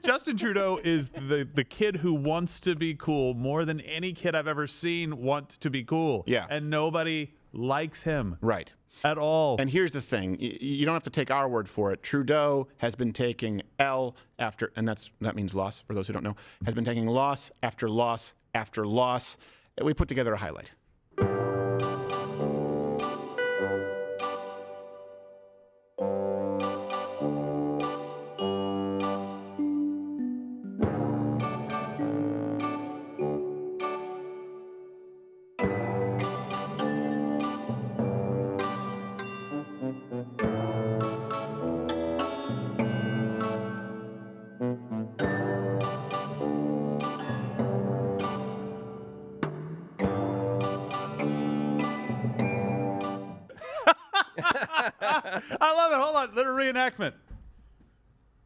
Justin Trudeau is the kid who wants to be cool more than any kid I've ever seen want to be cool. Yeah. And nobody likes him. Right. At all. And here's the thing. You don't have to take our word for it. Trudeau has been taking L after, and that means loss, for those who don't know, has been taking loss after loss after loss. We put together a highlight. I love it. Hold on. Little reenactment.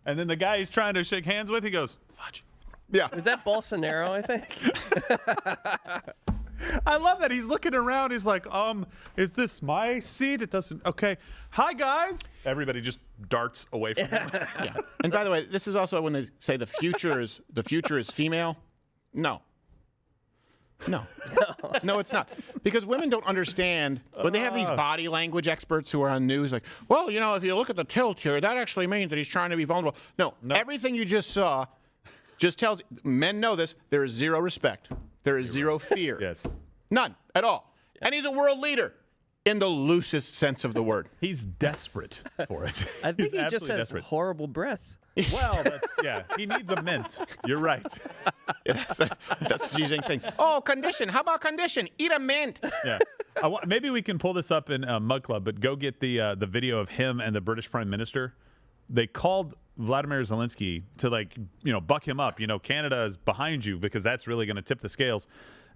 And then the guy he's trying to shake hands with, he goes, fudge. Yeah. Is that Bolsonaro, I think? I love that. He's looking around. He's like, is this my seat? It doesn't. Okay. Hi, guys. Everybody just darts away from him. Yeah. And by the way, this is also when they say the future is female. No, it's not. Because women don't understand when they have these body language experts who are on news like, well, if you look at the tilt here, that actually means that he's trying to be vulnerable. No. Everything you just saw just tells men know this. There is zero respect. There is zero fear. Yes. None at all. Yeah. And he's a world leader in the loosest sense of the word. He's desperate for it. I think he just has horrible breath. Well, he needs a mint. You're right. That's Xi Jinping. Oh, condition. How about condition? Eat a mint. Yeah. Maybe we can pull this up in Mug Club, but go get the video of him and the British Prime Minister. They called Vladimir Zelensky to buck him up. Canada is behind you because that's really going to tip the scales.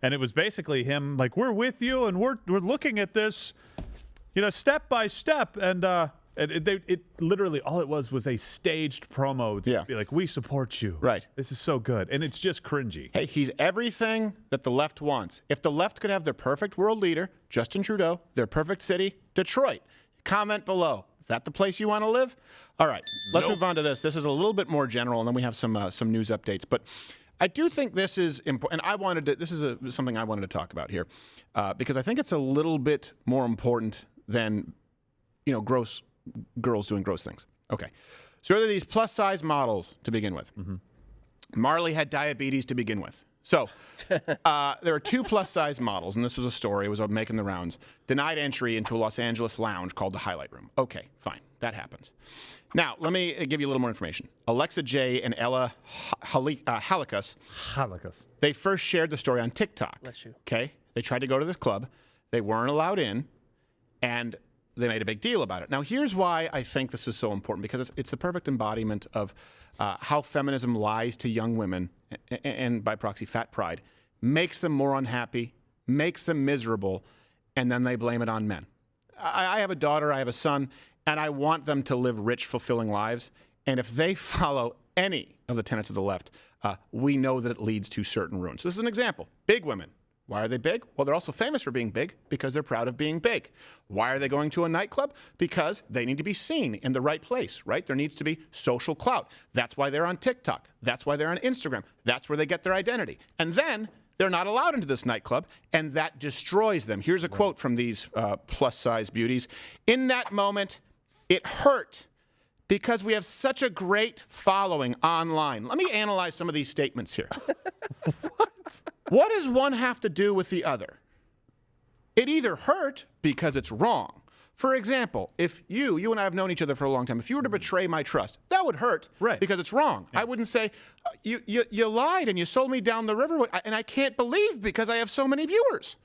And it was basically him like, we're with you and we're looking at this, step by step. And it literally all it was a staged promo to be like, we support you. Right. This is so good. And it's just cringy. Hey, he's everything that the left wants. If the left could have their perfect world leader, Justin Trudeau, their perfect city, Detroit. Comment below. Is that the place you want to live? All right, let's move on to this. This is a little bit more general, and then we have some news updates. But I do think this is important, and this is something I wanted to talk about here because I think it's a little bit more important than gross girls doing gross things. Okay, so there are these plus-size models to begin with. Mm-hmm. Marley had diabetes to begin with. So there are 2 plus-size models, and this was a story. It was making the rounds. Denied entry into a Los Angeles lounge called the Highlight Room. Okay, fine. That happens. Now, let me give you a little more information. Alexa J and Ella Halikas. They first shared the story on TikTok. Bless you. Okay? They tried to go to this club. They weren't allowed in, and they made a big deal about it. Now, here's why I think this is so important, because it's the perfect embodiment of how feminism lies to young women, and by proxy, fat pride, makes them more unhappy, makes them miserable, and then they blame it on men. I have a daughter, I have a son, and I want them to live rich, fulfilling lives. And if they follow any of the tenets of the left, we know that it leads to certain ruin. So this is an example. Big women. Why are they big? Well, they're also famous for being big because they're proud of being big. Why are they going to a nightclub? Because they need to be seen in the right place, right? There needs to be social clout. That's why they're on TikTok. That's why they're on Instagram. That's where they get their identity. And then they're not allowed into this nightclub, and that destroys them. Here's a quote from these plus-size beauties. In that moment, it hurt because we have such a great following online. Let me analyze some of these statements here. What does one have to do with the other? It either hurt because it's wrong. For example, if you and I have known each other for a long time, if you were to betray my trust, that would hurt because it's wrong. Yeah. I wouldn't say, you lied and you sold me down the river, and I can't believe because I have so many viewers.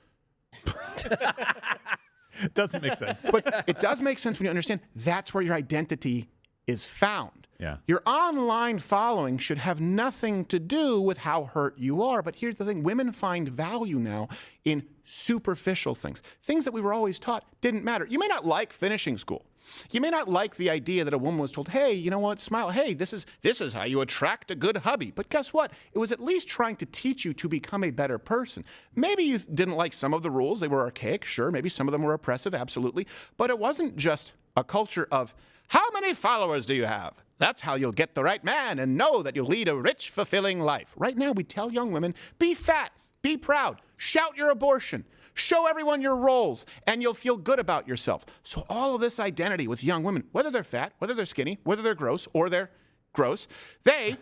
Doesn't make sense. But it does make sense when you understand that's where your identity is found. Yeah. Your online following should have nothing to do with how hurt you are. But here's the thing. Women find value now in superficial things. Things that we were always taught didn't matter. You may not like finishing school. You may not like the idea that a woman was told, hey, you know what, smile. Hey, this is how you attract a good hubby. But guess what? It was at least trying to teach you to become a better person. Maybe you didn't like some of the rules. They were archaic. Sure, maybe some of them were oppressive. Absolutely. But it wasn't just a culture of, how many followers do you have? That's how you'll get the right man and know that you'll lead a rich, fulfilling life. Right now, we tell young women, be fat, be proud, shout your abortion, show everyone your roles, and you'll feel good about yourself. So all of this identity with young women, whether they're fat, whether they're skinny, whether they're gross or they're gross, they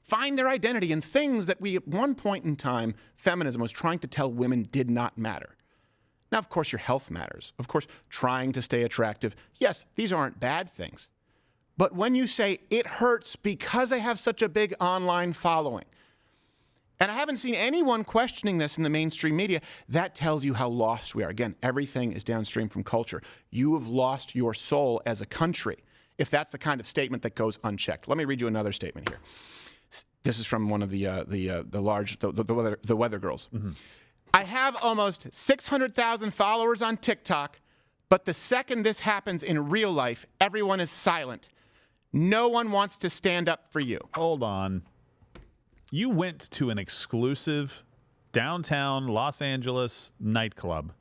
find their identity in things that we, at one point in time, feminism was trying to tell women did not matter. Now, of course, your health matters. Of course, trying to stay attractive. Yes, these aren't bad things. But when you say it hurts because I have such a big online following, and I haven't seen anyone questioning this in the mainstream media, that tells you how lost we are. Again, everything is downstream from culture. You have lost your soul as a country if that's the kind of statement that goes unchecked. Let me read you another statement here. This is from one of the weather girls. Mm-hmm. I have almost 600,000 followers on TikTok, but the second this happens in real life, everyone is silent. No one wants to stand up for you. Hold on. You went to an exclusive downtown Los Angeles nightclub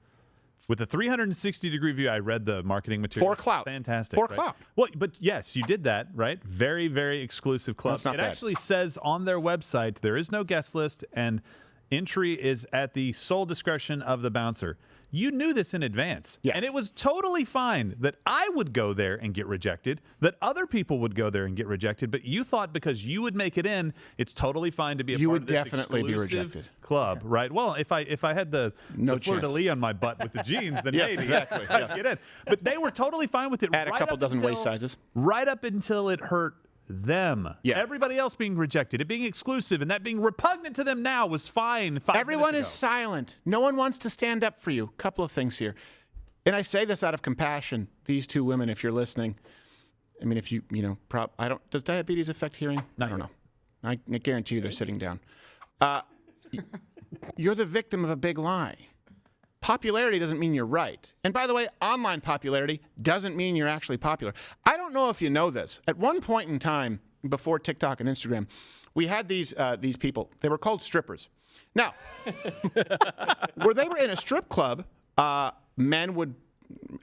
with a 360-degree view. I read the marketing material. For clout. Fantastic. For right? clout. Well, but yes, you did that, right? Very, very exclusive club. That's not it bad. Actually says on their website there is no guest list, and entry is at the sole discretion of the bouncer. You knew this in advance. Yeah. And it was totally fine that I would go there and get rejected, that other people would go there and get rejected, but you thought because you would make it in, it's totally fine to be a part of this definitely be exclusive rejected. club, right? Well, if I had the fleur-de-lis on my butt with the jeans, then yes, maybe exactly. I'd get in. But they were totally fine with it. Add a couple dozen waist sizes. Right up until it hurt them. Yeah. Everybody else being rejected, it being exclusive, and that being repugnant to them now was fine. Everyone is silent. No one wants to stand up for you. Couple of things here. And I say this out of compassion. These two women, if you're listening, I mean, if does diabetes affect hearing? I don't know. I guarantee you they're sitting down. You're the victim of a big lie. Popularity doesn't mean you're right. And by the way, online popularity doesn't mean you're actually popular. I don't know if you know this. At one point in time, before TikTok and Instagram, we had these people. They were called strippers. Now, where they were in a strip club, men would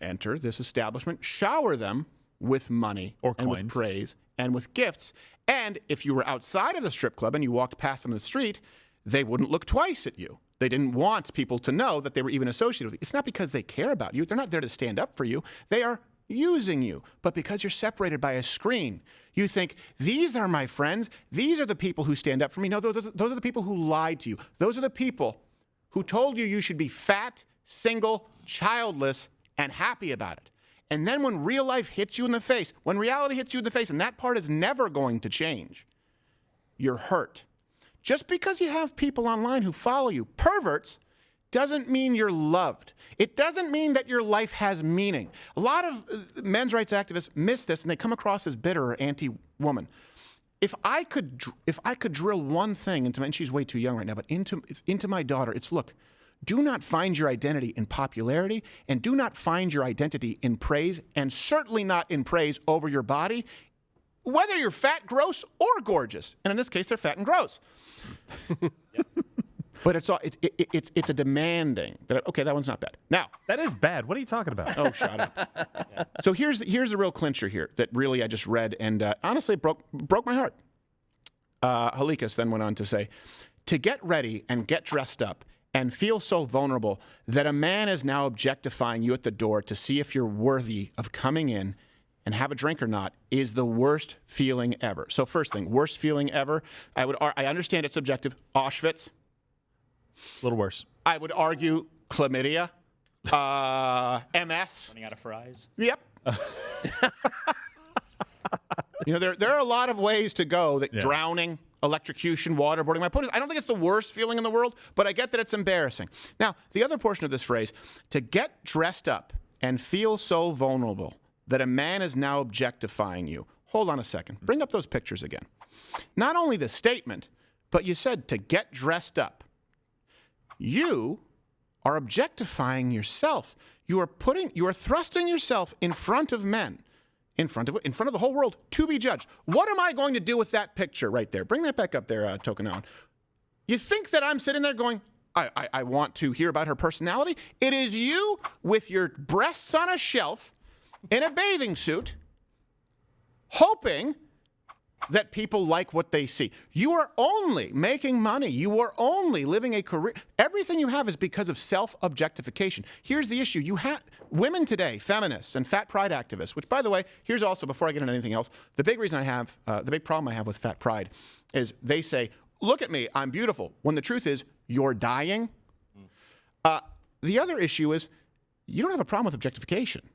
enter this establishment, shower them with money or and coins, with praise and with gifts. And if you were outside of the strip club and you walked past them in the street, they wouldn't look twice at you. They didn't want people to know that they were even associated with you. It's not because they care about you. They're not there to stand up for you. They are using you. But because you're separated by a screen, you think, these are my friends. These are the people who stand up for me. No, those are the people who lied to you. Those are the people who told you should be fat, single, childless, and happy about it. And then when real life hits you in the face, when reality hits you in the face, and that part is never going to change, you're hurt. Just because you have people online who follow you, perverts, doesn't mean you're loved. It doesn't mean that your life has meaning. A lot of men's rights activists miss this, and they come across as bitter or anti-woman. If I could drill one thing into, and she's way too young right now, but into my daughter, it's look. Do not find your identity in popularity, and do not find your identity in praise, and certainly not in praise over your body, whether you're fat, gross, or gorgeous. And in this case, they're fat and gross. But it's a demanding that, okay, that one's not bad. Now, that is bad. What are you talking about? Oh, shut up. So here's the real clincher here that really I just read, and honestly broke my heart. Halikas then went on to say, to get ready and get dressed up and feel so vulnerable that a man is now objectifying you at the door to see if you're worthy of coming in and have a drink or not is the worst feeling ever. So first thing, worst feeling ever. I understand it's subjective. Auschwitz. A little worse. I would argue chlamydia. MS. Running out of fries. Yep. There are a lot of ways to go that drowning, electrocution, waterboarding. My point is, I don't think it's the worst feeling in the world, but I get that it's embarrassing. Now, the other portion of this phrase, to get dressed up and feel so vulnerable that a man is now objectifying you. Hold on a second. Bring up those pictures again. Not only the statement, but you said to get dressed up. You are objectifying yourself. You are thrusting yourself in front of men, in front of the whole world to be judged. What am I going to do with that picture right there? Bring that back up there, Tokunawan. You think that I'm sitting there going, I want to hear about her personality? It is you with your breasts on a shelf in a bathing suit, hoping that people like what they see. You are only making money. You are only living a career. Everything you have is because of self-objectification. Here's the issue. You have women today, feminists and fat pride activists, which, by the way, here's also, before I get into anything else, the big problem I have with fat pride is they say, look at me, I'm beautiful, when the truth is, you're dying. The other issue is, you don't have a problem with objectification.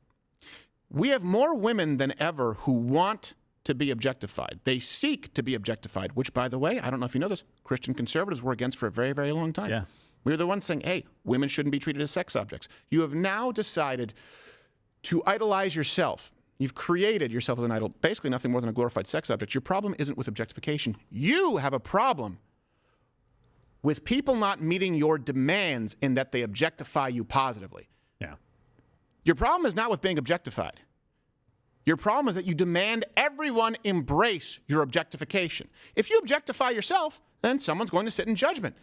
We have more women than ever who want to be objectified. They seek to be objectified, which, by the way, I don't know if you know this, Christian conservatives were against for a very, very long time. Yeah. We were the ones saying, hey, women shouldn't be treated as sex objects. You have now decided to idolize yourself. You've created yourself as an idol, basically nothing more than a glorified sex object. Your problem isn't with objectification. You have a problem with people not meeting your demands in that they objectify you positively. Yeah. Your problem is not with being objectified. Your problem is that you demand everyone embrace your objectification. If you objectify yourself, then someone's going to sit in judgment.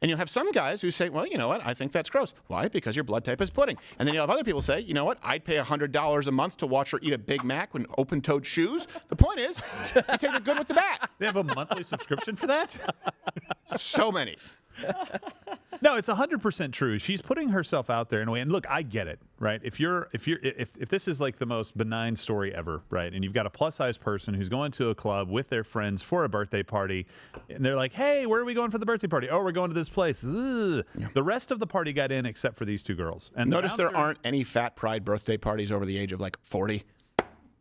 And you'll have some guys who say, well, you know what, I think that's gross. Why? Because your blood type is pudding. And then you'll have other people say, you know what, I'd pay $100 a month to watch her eat a Big Mac with open-toed shoes. The point is, you take the good with the bad. They have a monthly subscription for that? So many. No, it's 100% true. She's putting herself out there in a way, and look, I get it, right? If this is like the most benign story ever, right? And you've got a plus-size person who's going to a club with their friends for a birthday party, and they're like, "Hey, where are we going for the birthday party? Oh, we're going to this place." Yeah. The rest of the party got in except for these two girls. And notice there aren't any fat pride birthday parties over the age of like 40.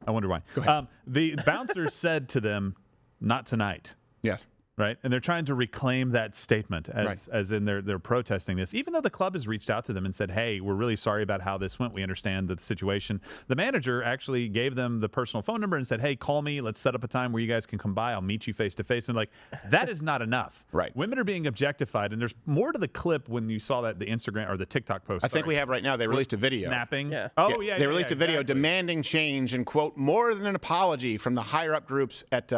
I wonder why. Go ahead. The bouncer said to them, "Not tonight." Yes. Right, and they're trying to reclaim that statement as in they're protesting this, even though the club has reached out to them and said, "Hey, we're really sorry about how this went. We understand the situation." The manager actually gave them the personal phone number and said, "Hey, call me. Let's set up a time where you guys can come by. I'll meet you face to face." And like that is not enough. Right, women are being objectified, and there's more to the clip when you saw that the Instagram or the TikTok post. I think we have right now. They released a video. Snapping. Yeah. Oh They released a video demanding change and quote more than an apology from the higher up groups at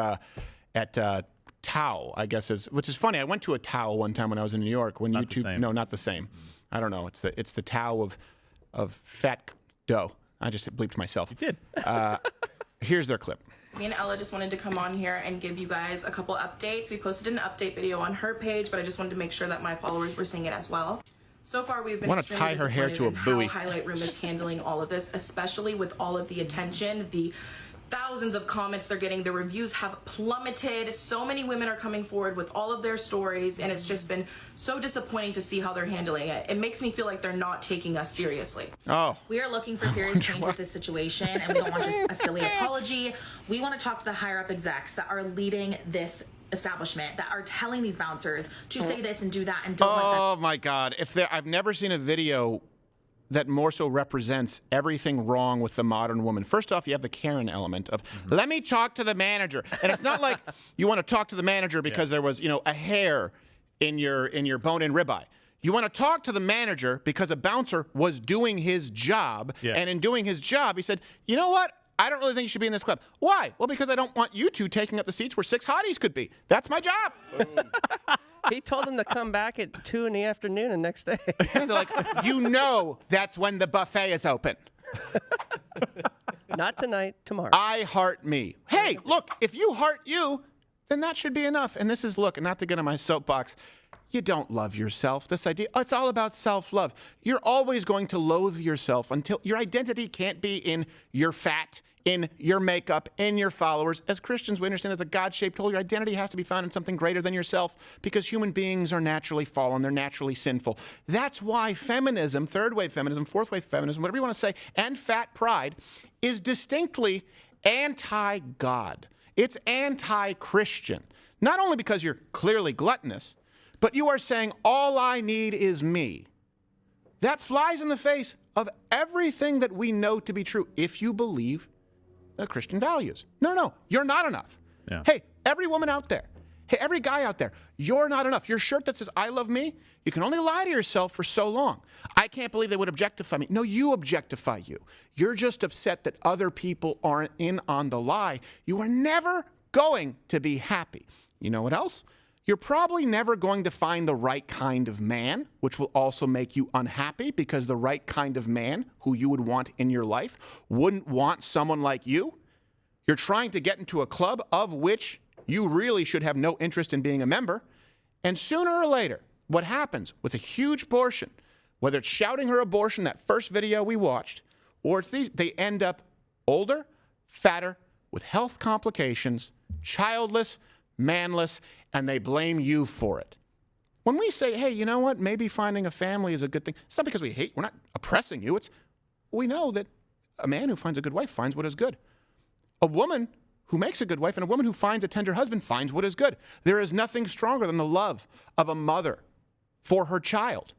Tao, I guess which is funny. I went to a Tao one time when I was in New York. When not YouTube, no, not the same. I don't know. It's the Tao of fat dough. I just bleeped myself. You did. Here's their clip. Me and Ella just wanted to come on here and give you guys a couple updates. We posted an update video on her page, but I just wanted to make sure that my followers were seeing it as well. So far, we've been extremely tie her hair to a buoy. how Highlight Room is handling all of this, especially with all of the attention, the thousands of comments they're getting. The reviews have plummeted. So many women are coming forward with all of their stories, and it's just been so disappointing to see how they're handling it. It makes me feel like they're not taking us seriously. Oh. We are looking for serious change with this situation, and we don't want just a silly apology. We want to talk to the higher up execs that are leading this establishment, that are telling these bouncers to say this and do that and don't let them. Oh my God! I've never seen a video that more so represents everything wrong with the modern woman. First off, you have the Karen element of, let me talk to the manager. And it's not like you want to talk to the manager because there was, a hair in your bone-in ribeye. You want to talk to the manager because a bouncer was doing his job. Yeah. And in doing his job, he said, you know what? I don't really think you should be in this club. Why? Well, because I don't want you two taking up the seats where 6 hotties could be. That's my job. He told them to come back at 2 in the afternoon the next day. And they're like, that's when the buffet is open. Not tonight, tomorrow. I heart me. Hey, look, if you heart you, then that should be enough. And this is, look, not to get on my soapbox, you don't love yourself. This idea, it's all about self-love. You're always going to loathe yourself until your identity can't be in your fat, in your makeup, in your followers. As Christians, we understand there's a God-shaped hole. Your identity has to be found in something greater than yourself because human beings are naturally fallen. They're naturally sinful. That's why feminism, third-wave feminism, fourth-wave feminism, whatever you want to say, and fat pride is distinctly anti-God. It's anti-Christian. Not only because you're clearly gluttonous, but you are saying, all I need is me. That flies in the face of everything that we know to be true if you believe the Christian values. No, you're not enough. Yeah. Hey, every woman out there, hey, every guy out there, you're not enough. Your shirt that says, I love me, you can only lie to yourself for so long. I can't believe they would objectify me. No, you objectify you. You're just upset that other people aren't in on the lie. You are never going to be happy. You know what else? You're probably never going to find the right kind of man, which will also make you unhappy because the right kind of man who you would want in your life wouldn't want someone like you. You're trying to get into a club of which you really should have no interest in being a member. And sooner or later, what happens with a huge portion, whether it's shouting her abortion, that first video we watched, or it's these, they end up older, fatter, with health complications, childless, manless, and they blame you for it. When we say, hey, you know what, maybe finding a family is a good thing, it's not because we're not oppressing you. It's, we know that a man who finds a good wife finds what is good. A woman who makes a good wife and a woman who finds a tender husband finds what is good. There is nothing stronger than the love of a mother for her child.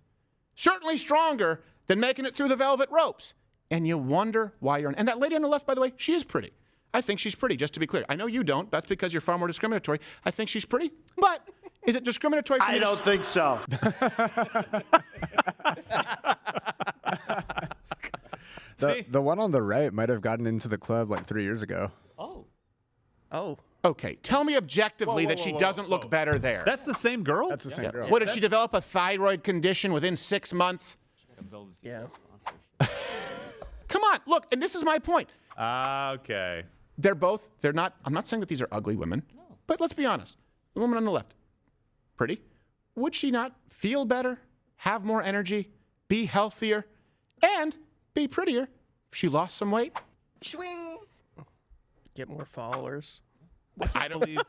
Certainly stronger than making it through the velvet ropes. And you wonder why you're... And that lady on the left, by the way, she is pretty. I think she's pretty, just to be clear. I know you don't. That's because you're far more discriminatory. I think she's pretty. But is it discriminatory for me to... I don't think so. The one on the right might have gotten into the club like 3 years ago. Oh. Okay, tell me objectively that she doesn't look better there. That's the same girl? That's the same girl. What, did she develop a thyroid condition within 6 months? Yeah. Come on, look, and this is my point. Okay. They're not, I'm not saying that these are ugly women, but let's be honest. The woman on the left, pretty. Would she not feel better, have more energy, be healthier, and be prettier if she lost some weight? Swing. Get more followers. I don't believe.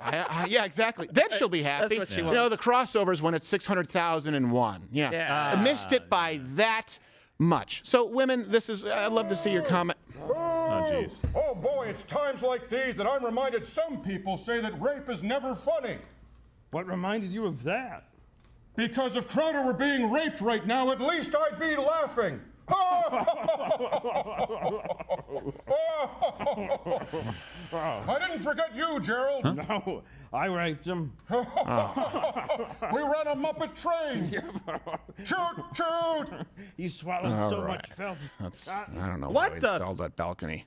Yeah, exactly. Then she'll be happy. That's what she wants. You know, the crossovers when it's 600,001. Yeah. I missed it by that much. So, women, this is. I'd love to see your comment. Oh, jeez. Oh boy, it's times like these that I'm reminded some people say that rape is never funny. What reminded you of that? Because if Crowder were being raped right now, at least I'd be laughing. I didn't forget you, Gerald. Huh? No, I raped him. We ran a Muppet train. Shoot, shoot. He swallowed so much felt. That's, I don't know What why the- he installed that balcony.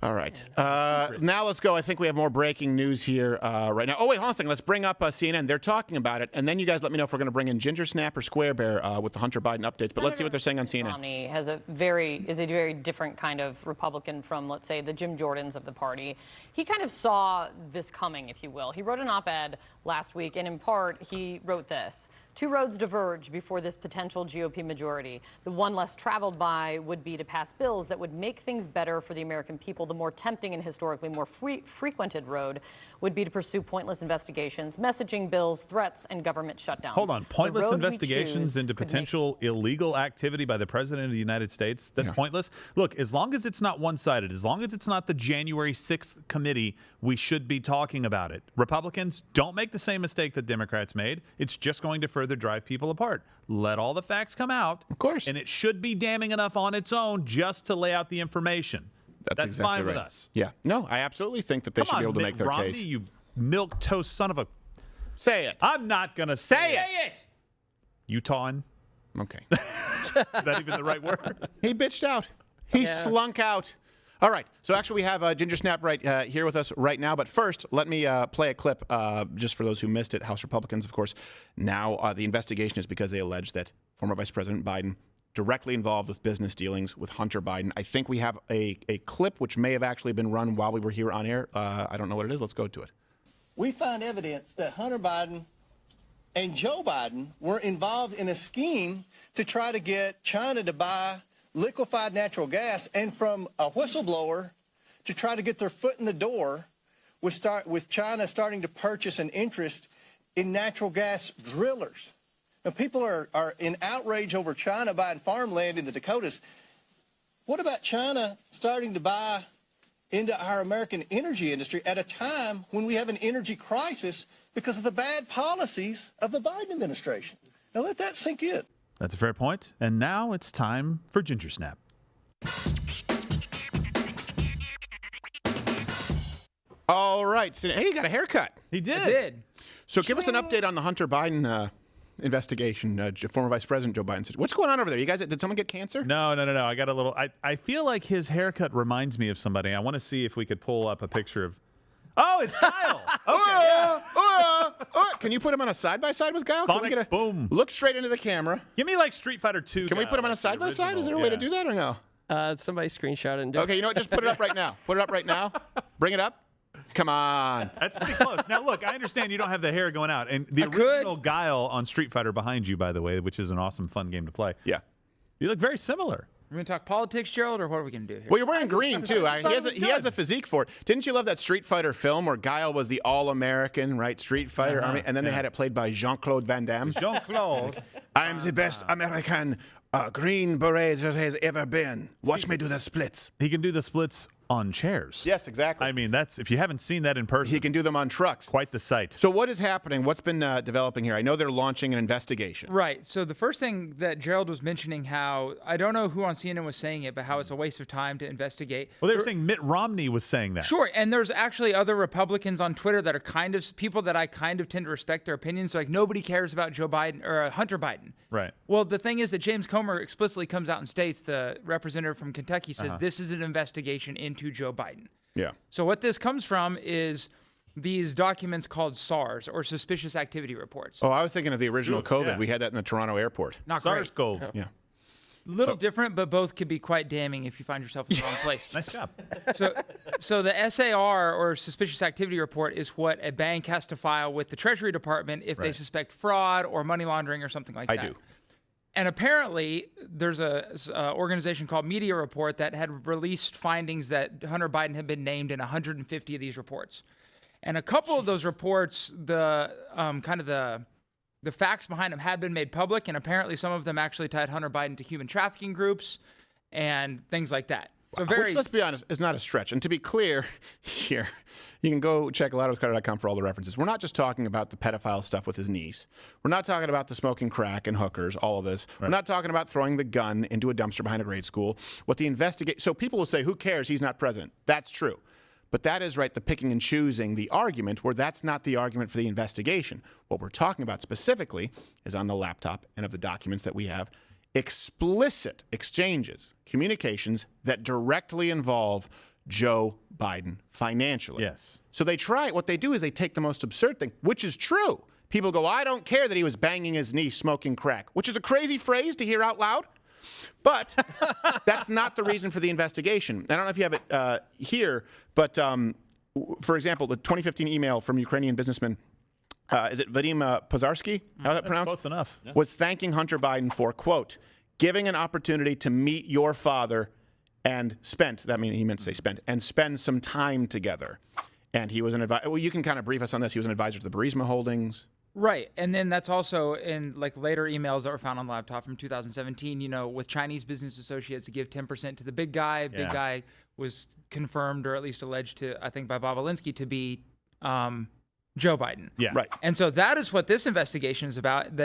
All right. Now let's go. I think we have more breaking news here right now. Oh, wait, hold on a second. Let's bring up CNN. They're talking about it. And then you guys let me know if we're going to bring in Ginger Snap or Square Bear with the Hunter Biden updates. But let's see what they're saying on CNN. Romney is a very different kind of Republican from, let's say, the Jim Jordans of the party. He kind of saw this coming, if you will. He wrote an op-ed last week, and in part, he wrote this. Two roads diverge before this potential GOP majority. The one less traveled by would be to pass bills that would make things better for the American people. The more tempting and historically more frequented road would be to pursue pointless investigations, messaging bills, threats, and government shutdowns. Hold on. Pointless investigations into potential illegal activity by the President of the United States? That's pointless? Look, as long as it's not one-sided, as long as it's not the January 6th committee, we should be talking about it. Republicans, don't make the same mistake that Democrats made. It's just going to further drive people apart. Let all the facts come out. Of course. And it should be damning enough on its own just to lay out the information. That's exactly fine with right. us. Yeah. No, I absolutely think that they should be able to make their Romney, case. You milquetoast son of a... Say it. I'm not going to say it. Utahan. Okay. Is that even the right word? He bitched out. He slunk out. All right. So actually, we have Ginger Snap right here with us right now. But first, let me play a clip just for those who missed it. House Republicans, of course, now the investigation is because they allege that former Vice President Biden directly involved with business dealings with Hunter Biden. I think we have a clip which may have actually been run while we were here on air. I don't know what it is. Let's go to it. We find evidence that Hunter Biden and Joe Biden were involved in a scheme to try to get China to buy liquefied natural gas, and from a whistleblower to try to get their foot in the door with China starting to purchase an interest in natural gas drillers. Now, people are in outrage over China buying farmland in the Dakotas. What about China starting to buy into our American energy industry at a time when we have an energy crisis because of the bad policies of the Biden administration? Now, let that sink in. That's a fair point. And now it's time for Ginger Snap. All right. So, hey, you got a haircut. He did. I did. So give us an update on the Hunter Biden investigation. Former Vice President Joe Biden said, what's going on over there? You guys, did someone get cancer? No. I got a little. I feel like his haircut reminds me of somebody. I want to see if we could pull up a picture of. Oh, it's Kyle. Okay. Can you put him on a side-by-side with Kyle? Sonic boom. Look straight into the camera. Give me like Street Fighter 2. Can we put him on a side-by-side? Is there a way to do that or no? Somebody screenshot it and do Okay, you know what? Just put it up right now. Put it up right now. Bring it up. Come on. That's pretty close. Now, look, I understand you don't have the hair going out. And the original Guile on Street Fighter behind you, by the way, which is an awesome, fun game to play. Yeah. You look very similar. We're going to talk politics, Gerald, or what are we going to do here? Well, you're wearing green, too. He has a physique for it. Didn't you love that Street Fighter film where Guile was the all-American, right, Street Fighter Army? And then they had it played by Jean-Claude Van Damme. Jean-Claude. I am the best American Green Beret there has ever been. Watch me do the splits. He can do the splits on chairs. Yes, exactly. I mean, that's if you haven't seen that in person. He can do them on trucks. Quite the sight. So what is happening? What's been developing here? I know they're launching an investigation. Right. So the first thing that Gerald was mentioning, how I don't know who on CNN was saying it, but how it's a waste of time to investigate. Well, they were saying Mitt Romney was saying that. Sure. And there's actually other Republicans on Twitter that are kind of people that I kind of tend to respect their opinions. So like nobody cares about Joe Biden or Hunter Biden. Right. Well, the thing is that James Comer explicitly comes out and states, the representative from Kentucky says, this is an investigation into Joe Biden. Yeah. So what this comes from is these documents called SARS, or Suspicious Activity Reports. Oh, I was thinking of the original COVID. Yeah. We had that in the Toronto airport. Not SARS-CoV. Yeah. Little different, but both could be quite damning if you find yourself in the wrong place. Nice job. So the SAR, or Suspicious Activity Report, is what a bank has to file with the Treasury Department if they suspect fraud or money laundering or something like that. I do. And apparently, there's a organization called Media Report that had released findings that Hunter Biden had been named in 150 of these reports. And a couple of those reports, the facts behind them had been made public, and apparently some of them actually tied Hunter Biden to human trafficking groups and things like that. So very, which, let's be honest, is not a stretch. And to be clear here, you can go check louderwithcarter.com for all the references. We're not just talking about the pedophile stuff with his niece. We're not talking about the smoking crack and hookers, all of this. Right. We're not talking about throwing the gun into a dumpster behind a grade school. What the so people will say, who cares? He's not president. That's true. But that is, right, the picking and choosing the argument where that's not the argument for the investigation. What we're talking about specifically is on the laptop and of the documents that we have, explicit exchanges, communications that directly involve Joe Biden financially. Yes. So what they do is they take the most absurd thing, which is true. People go, I don't care that he was banging his niece smoking crack, which is a crazy phrase to hear out loud. But that's not the reason for the investigation. I don't know if you have it here, but for example, the 2015 email from Ukrainian businessman, is it Vadim Pozharsky? How is that pronounced? Close enough. Yeah. Was thanking Hunter Biden for, quote, giving an opportunity to meet your father and spend some time together. And he was an advisor. Well, you can kind of brief us on this. He was an advisor to the Burisma Holdings. Right. And then that's also in like later emails that were found on the laptop from 2017, you know, with Chinese business associates to give 10% to the big guy. Big guy was confirmed or at least alleged to, I think, by Bob Alinsky to be Joe Biden. Yeah. Right. And so that is what this investigation is about.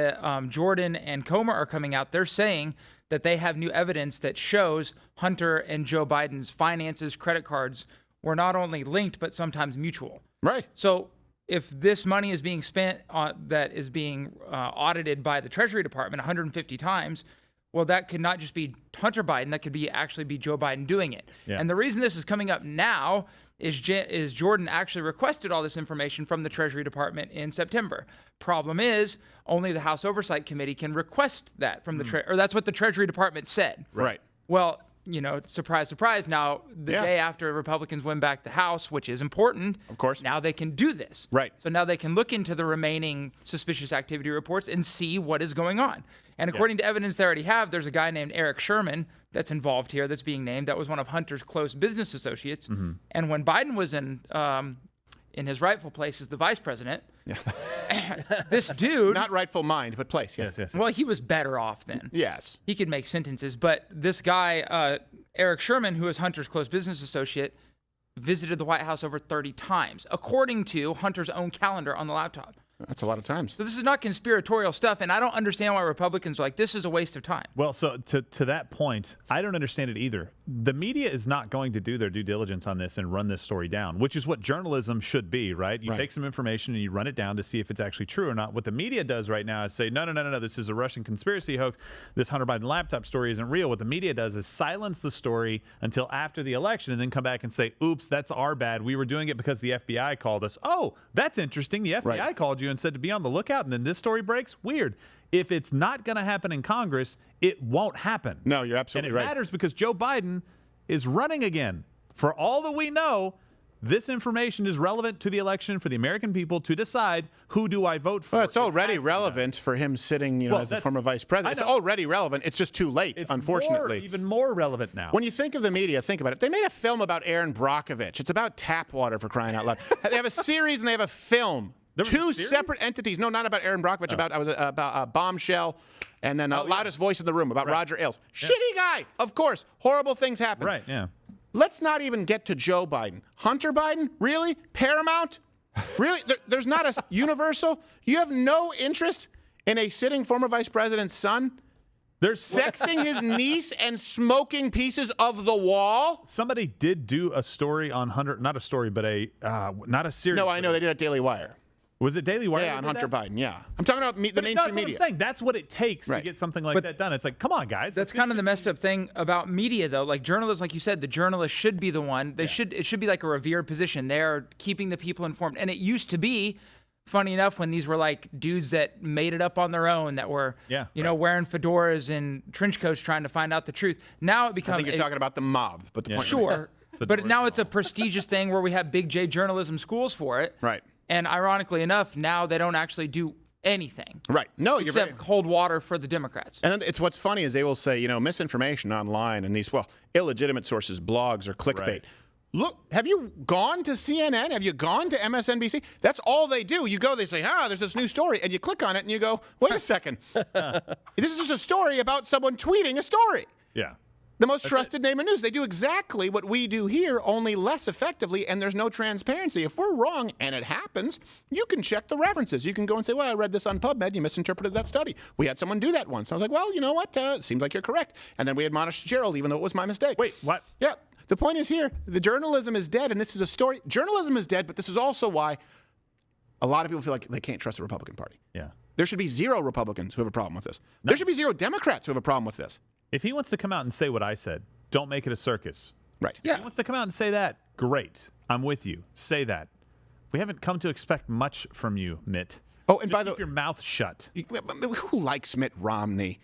Jordan and Comer are coming out. They're saying that they have new evidence that shows Hunter and Joe Biden's finances, credit cards were not only linked, but sometimes mutual. Right. So if this money is being spent that is being audited by the Treasury Department 150 times, well, that could not just be Hunter Biden. That could actually be Joe Biden doing it. Yeah. And the reason this is coming up now is Jordan actually requested all this information from the Treasury Department in September. Problem is, only the House Oversight Committee can request that from the or that's what the Treasury Department said. Right. Well, you know, surprise, surprise. Now, the day after Republicans win back the House, which is important, of course, now they can do this. Right. So now they can look into the remaining suspicious activity reports and see what is going on. And according to evidence they already have, there's a guy named Eric Sherman that's involved here that's being named. That was one of Hunter's close business associates. Mm-hmm. And when Biden was in his rightful place as the vice president, this dude... Not rightful mind, but place, yes. Well, he was better off then. Yes. He could make sentences. But this guy, Eric Sherman, who is Hunter's close business associate, visited the White House over 30 times, according to Hunter's own calendar on the laptop. That's a lot of times. So this is not conspiratorial stuff, and I don't understand why Republicans are like, this is a waste of time. Well, so to that point, I don't understand it either. The media is not going to do their due diligence on this and run this story down, which is what journalism should be, right? You take some information and you run it down to see if it's actually true or not. What the media does right now is say, no, this is a Russian conspiracy hoax. This Hunter Biden laptop story isn't real. What the media does is silence the story until after the election and then come back and say, oops, that's our bad. We were doing it because the FBI called us. Oh, that's interesting. The FBI called you and said to be on the lookout, and then this story breaks? Weird. If it's not going to happen in Congress, it won't happen. No, you're absolutely right. And it matters because Joe Biden is running again. For all that we know, this information is relevant to the election for the American people to decide who do I vote for. Well, it's already relevant for him sitting, as the former vice president. It's already relevant. It's just too late, unfortunately. Even more relevant now. When you think of the media, think about it. They made a film about Aaron Brockovich. It's about tap water, for crying out loud. They have a series and they have a film. Two separate entities. No, not about Aaron Brockovich. About Bombshell, and then Loudest Voice in the Room about Roger Ailes. Shitty guy, of course. Horrible things happen. Right. Yeah. Let's not even get to Joe Biden. Hunter Biden, really? Paramount, really? There's not a Universal. You have no interest in a sitting former vice president's son. They're sexting his niece and smoking pieces of the wall. Somebody did do a story on Hunter. Not a story, but not a series. No, I know they did at Daily Wire. Was it Daily Wire? Yeah, on Hunter Biden, yeah. I'm talking about the mainstream media. That's what I'm saying. That's what it takes to get something like that done. It's like, come on, guys. That's kind of the messed up thing about media, though. Like journalists, like you said, the journalist should be the one. It should be like a revered position. They're keeping the people informed. And it used to be, funny enough, when these were like dudes that made it up on their own, that were, wearing fedoras and trench coats trying to find out the truth. Now it becomes... I think you're talking about the mob, but the point... Sure, but now it's a prestigious thing where we have big J journalism schools for it. Right. And ironically enough, now they don't actually do anything. Right. No, except hold water for the Democrats. And it's what's funny is they will say, misinformation online and these, illegitimate sources, blogs or clickbait. Right. Look, have you gone to CNN? Have you gone to MSNBC? That's all they do. You go, they say, there's this new story. And you click on it and you go, wait a second. This is just a story about someone tweeting a story. Yeah. The most trusted name in news. They do exactly what we do here, only less effectively, and there's no transparency. If we're wrong, and it happens, you can check the references. You can go and say, well, I read this on PubMed. You misinterpreted that study. We had someone do that once. I was like, well, you know what? It seems like you're correct. And then we admonished Gerald, even though it was my mistake. Wait, what? Yeah. The point is here, the journalism is dead, and this is a story. Journalism is dead, but this is also why a lot of people feel like they can't trust the Republican Party. Yeah. There should be 0 Republicans who have a problem with this. There should be 0 Democrats who have a problem with this. If he wants to come out and say what I said, don't make it a circus. Right. If he wants to come out and say that, great. I'm with you. Say that. We haven't come to expect much from you, Mitt. Oh, and Just by the keep your mouth shut. Who likes Mitt Romney?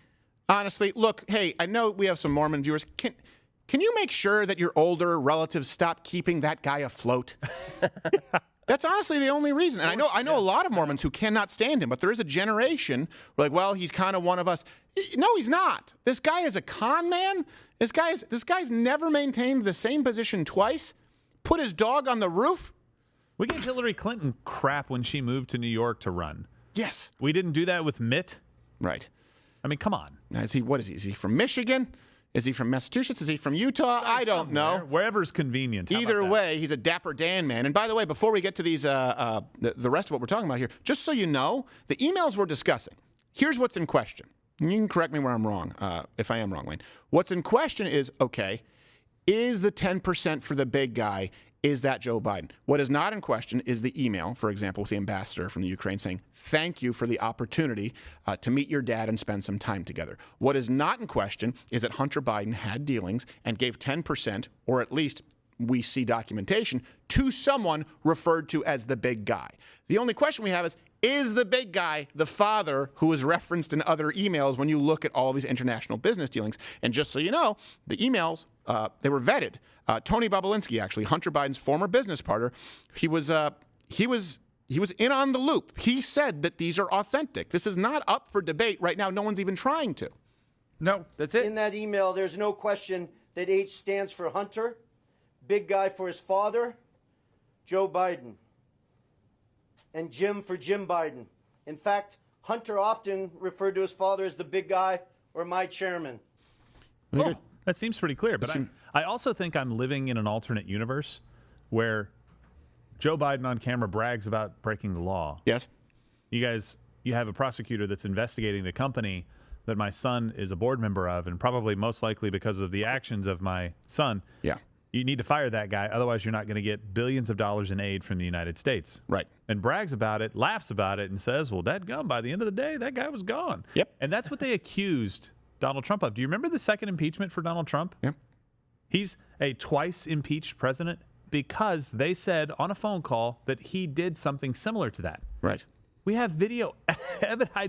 Honestly, look, hey, I know we have some Mormon viewers. Can you make sure that your older relatives stop keeping that guy afloat? That's honestly the only reason. And I know a lot of Mormons who cannot stand him, but there is a generation where like, well, he's kind of one of us. No, he's not. This guy is a con man. This guy's never maintained the same position twice. Put his dog on the roof. We gave Hillary Clinton crap when she moved to New York to run. Yes. We didn't do that with Mitt. Right. I mean, come on. Now, what is he? Is he from Michigan? Is he from Massachusetts? Is he from Utah? I don't know. Wherever's convenient. Either way, he's a Dapper Dan man. And by the way, before we get to these, the rest of what we're talking about here, just so you know, the emails we're discussing, here's what's in question. And you can correct me where I'm wrong, if I am wrong, Lane. What's in question is, okay, is the 10% for the big guy, is that Joe Biden? What is not in question is the email, for example, with the ambassador from the Ukraine saying, thank you for the opportunity to meet your dad and spend some time together. What is not in question is that Hunter Biden had dealings and gave 10%, or at least we see documentation, to someone referred to as the big guy. The only question we have is the big guy the father who is referenced in other emails when you look at all these international business dealings? And just so you know, the emails, they were vetted. Tony Bobulinski, actually, Hunter Biden's former business partner, he was in on the loop. He said that these are authentic. This is not up for debate right now. No one's even trying to. No, that's it. In that email, there's no question that H stands for Hunter, big guy for his father, Joe Biden, and Jim for Jim Biden. In fact, Hunter often referred to his father as the big guy or my chairman. Oh, that seems pretty clear. But I also think I'm living in an alternate universe where Joe Biden on camera brags about breaking the law. Yes. You have a prosecutor that's investigating the company that my son is a board member of, and probably most likely because of the actions of my son. Yeah. You need to fire that guy, otherwise you're not going to get billions of dollars in aid from the United States. Right. And brags about it, laughs about it, and says, well, dadgum, by the end of the day, that guy was gone. Yep. And that's what they accused Donald Trump of. Do you remember the second impeachment for Donald Trump? Yep. He's a twice impeached president because they said on a phone call that he did something similar to that. Right. We have video. I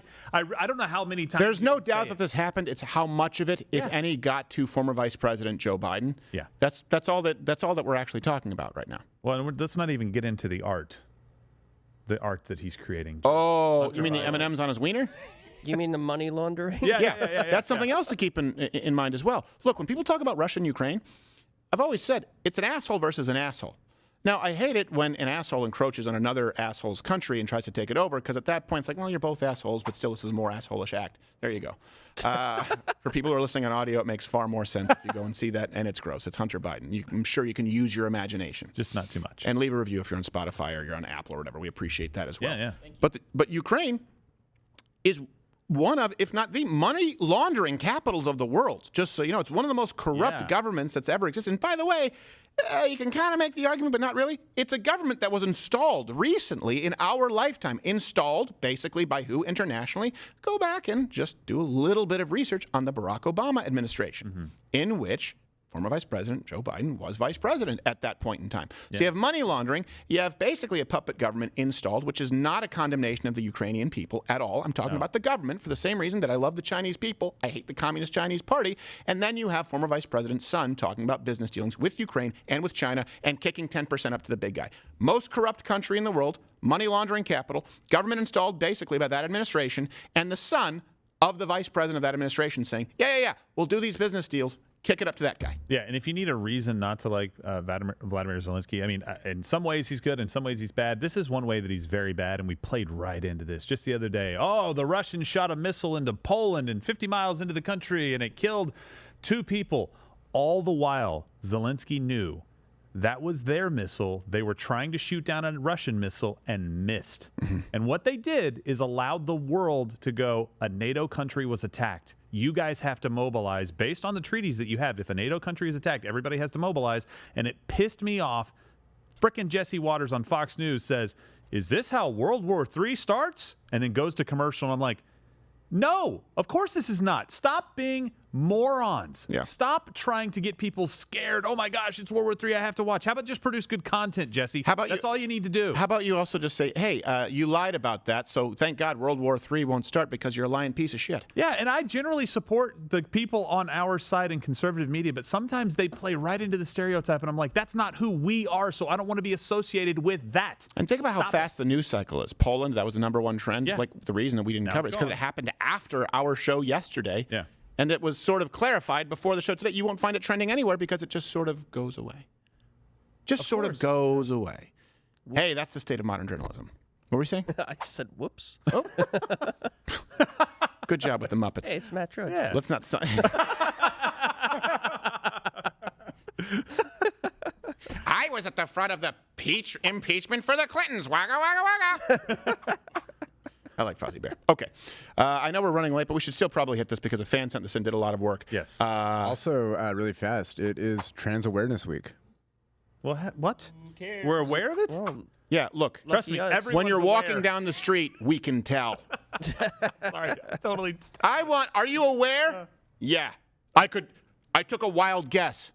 don't know how many times. There's no doubt that this happened. It's how much of it, if any, got to former Vice President Joe Biden. Yeah. That's all that we're actually talking about right now. Well, and let's not even get into the art that he's creating. Oh, you mean the M&Ms on his wiener? You mean the money laundering? Yeah. That's something else to keep in mind as well. Look, when people talk about Russia and Ukraine, I've always said it's an asshole versus an asshole. Now, I hate it when an asshole encroaches on another asshole's country and tries to take it over, because at that point, it's like, well, you're both assholes, but still, this is a more asshole-ish act. There you go. For people who are listening on audio, it makes far more sense if you go and see that, and it's gross. It's Hunter Biden. I'm sure you can use your imagination. Just not too much. And leave a review if you're on Spotify or you're on Apple or whatever. We appreciate that as well. Yeah. But Ukraine is one of, if not the money laundering capitals of the world. Just so you know, it's one of the most corrupt governments that's ever existed. And by the way, you can kind of make the argument, but not really. It's a government that was installed recently in our lifetime. Installed, basically, by who internationally? Go back and just do a little bit of research on the Barack Obama administration, in which former Vice President Joe Biden was vice president at that point in time. So you have money laundering. You have basically a puppet government installed, which is not a condemnation of the Ukrainian people at all. I'm talking about the government for the same reason that I love the Chinese people. I hate the Communist Chinese Party. And then you have former Vice President's son talking about business dealings with Ukraine and with China and kicking 10% up to the big guy. Most corrupt country in the world, money laundering capital, government installed basically by that administration, and the son of the vice president of that administration saying, yeah, we'll do these business deals. Kick it up to that guy. Yeah, and if you need a reason not to like Vladimir Zelensky, I mean, in some ways he's good, in some ways he's bad. This is one way that he's very bad, and we played right into this just the other day. Oh, the Russians shot a missile into Poland and 50 miles into the country, and it killed 2 people. all the while, Zelensky knew that was their missile. They were trying to shoot down a Russian missile and missed. And what they did is allowed the world to go, a NATO country was attacked. You guys have to mobilize based on the treaties that you have. If a NATO country is attacked, everybody has to mobilize. And it pissed me off. Frickin' Jesse Waters on Fox News says, is this how World War III starts? And then goes to commercial, and I'm like, no, of course this is not. Stop being morons. Yeah. Stop trying to get people scared. Oh my gosh, it's World War III. I have to watch. How about just produce good content, Jesse? That's all you need to do. How about you also just say, hey, you lied about that, so thank God World War III won't start because you're a lying piece of shit. Yeah, and I generally support the people on our side in conservative media, but sometimes they play right into the stereotype, and I'm like, that's not who we are, so I don't want to be associated with that. And think about how fast the news cycle is. Poland, that was the #1 trend. Yeah. Like, the reason that we didn't cover it is because it happened after our show yesterday. Yeah. And it was sort of clarified before the show today. You won't find it trending anywhere because it just sort of goes away. Just sort of goes away. Hey, that's the state of modern journalism. What were you saying? I just said, whoops. Oh. Good job with the Muppets. Hey, it's Matt Trudeau. Yeah. Let's not... I was at the front of the impeachment for the Clintons. Wagga, wagga, wagga. I like Fozzie Bear. Okay. I know we're running late, but we should still probably hit this because a fan sent this in, did a lot of work. Yes. Also, really fast, it is Trans Awareness Week. Well, what? We're aware of it? Well, yeah, look. Trust me, When you're walking down the street, we can tell. Sorry, totally. Are you aware? Yeah. I took a wild guess.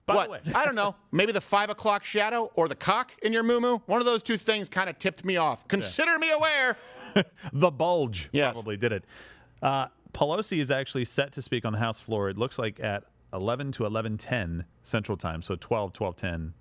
By the way. I don't know. Maybe the 5 o'clock shadow or the cock in your moo-moo? One of those two things kind of tipped me off. Consider me aware. The bulge yes. probably did it. Pelosi is actually set to speak on the House floor. It looks like at 11 to 11:10 Central Time, so 12:10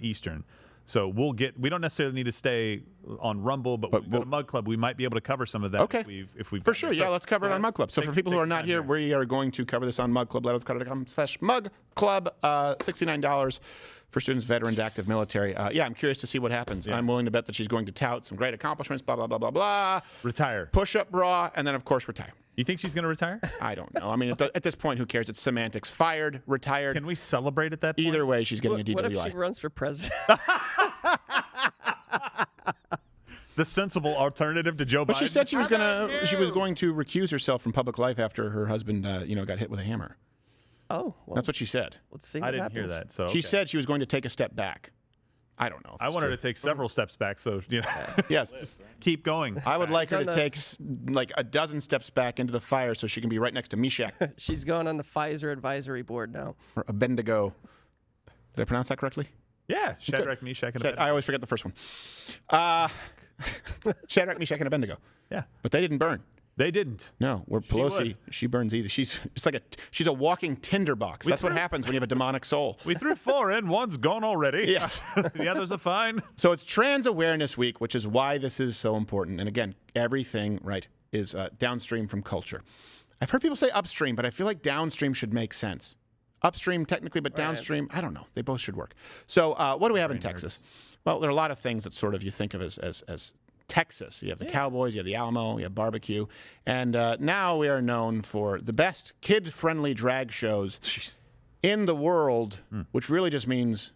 Eastern. So we don't necessarily need to stay on Rumble, but when we go to Mug Club, we might be able to cover some of that. Okay. If we've for sure, yeah, let's cover it on Mug Club. So for people who are not here, we are going to cover this on Mug Club, ledwithcrowder.com/Mug Club, $69 for students, veterans, active military. Yeah, I'm curious to see what happens. Yeah. I'm willing to bet that she's going to tout some great accomplishments, blah, blah, blah, blah, blah. Retire. Push-up bra, and then, of course, retire. You think she's going to retire? I don't know. I mean, at this point, who cares? It's semantics. Fired, retired. Can we celebrate at that point? Either way, she's getting a DWI. What if she runs for president? The sensible alternative to Joe Biden. But she said she was going to recuse herself from public life after her husband, got hit with a hammer. Oh, well, that's what she said. Let's see. I didn't hear that. So she said she was going to take a step back. I don't know. I want her to take several steps back. So yes, keep going. I would like her to take like a dozen steps back into the fire so she can be right next to Meshach. She's going on the Pfizer advisory board now. Or Abednego. Did I pronounce that correctly? Yeah, Shadrach, Meshach, and Abednego. I always forget the first one. Shadrach, Meshach, and Abednego. Yeah, but they didn't burn. They didn't. No, where Pelosi, she burns easy. She's a walking tinderbox. That's what happens when you have a demonic soul. We threw 4 in, one's gone already. Yes. The others are fine. So it's Trans Awareness Week, which is why this is so important. And again, everything, right, is downstream from culture. I've heard people say upstream, but I feel like downstream should make sense. Upstream technically, but downstream, I don't know. They both should work. So what do we have in Texas? Well, there are a lot of things that sort of you think of as Texas. You have the Cowboys, you have the Alamo, you have barbecue. And now we are known for the best kid-friendly drag shows in the world, which really just means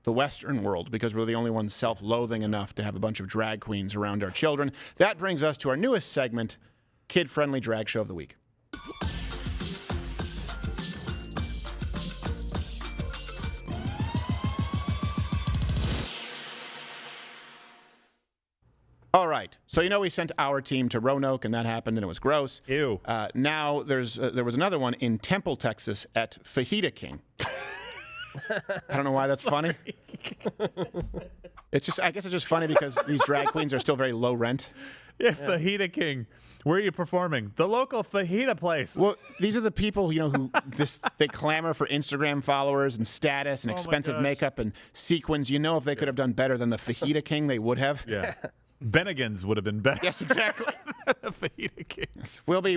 the Western world, because we're the only ones self-loathing enough to have a bunch of drag queens around our children. That brings us to our newest segment, Kid-Friendly Drag Show of the Week. All right. So we sent our team to Roanoke, and that happened, and it was gross. Ew. Now there was another one in Temple, Texas, at Fajita King. I don't know why that's funny. I guess it's just funny because these drag queens are still very low rent. Yeah, Fajita King. Where are you performing? The local fajita place. Well, these are the people, who they clamor for Instagram followers and status and expensive makeup and sequins. If they could have done better than the Fajita King, they would have. Yeah. Bennigan's would have been better. Yes, exactly. Fajita King. Yes. We'll be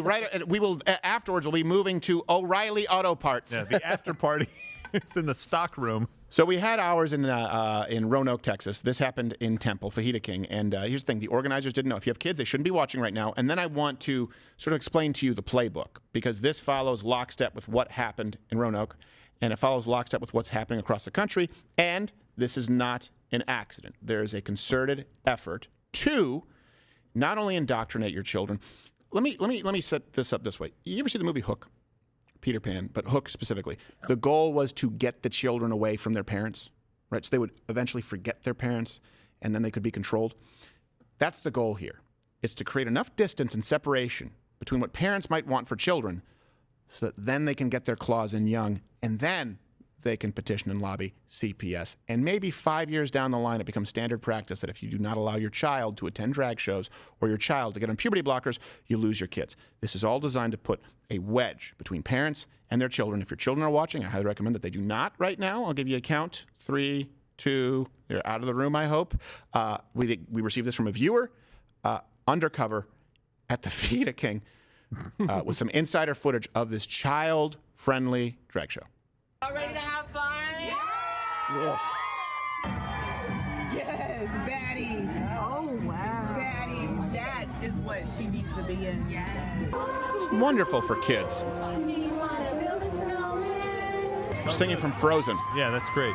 afterwards we'll be moving to O'Reilly Auto Parts. Yeah, the after party. It's in the stock room. So we had ours in Roanoke, Texas. This happened in Temple, Fajita King. And here's the thing. The organizers didn't know. If you have kids, they shouldn't be watching right now. And then I want to sort of explain to you the playbook, because this follows lockstep with what happened in Roanoke, and it follows lockstep with what's happening across the country. And this is not an accident. There is a concerted effort to not only indoctrinate your children. Let me set this up this way. You ever see the movie Hook? Peter Pan, but Hook specifically. The goal was to get the children away from their parents, right? So they would eventually forget their parents, and then they could be controlled. That's the goal here. It's to create enough distance and separation between what parents might want for children so that then they can get their claws in young, and then they can petition and lobby CPS. And maybe 5 years down the line, it becomes standard practice that if you do not allow your child to attend drag shows or your child to get on puberty blockers, you lose your kids. This is all designed to put a wedge between parents and their children. If your children are watching, I highly recommend that they do not right now. I'll give you a count. 3, 2, they're out of the room, I hope. We received this from a viewer undercover at the Fajita King with some insider footage of this child-friendly drag show. All ready to have fun? Ugh. Yes, Batty. Oh, wow. Batty, that is what she needs to be in. Yes. It's wonderful for kids. They're singing from Frozen. Yeah, that's great.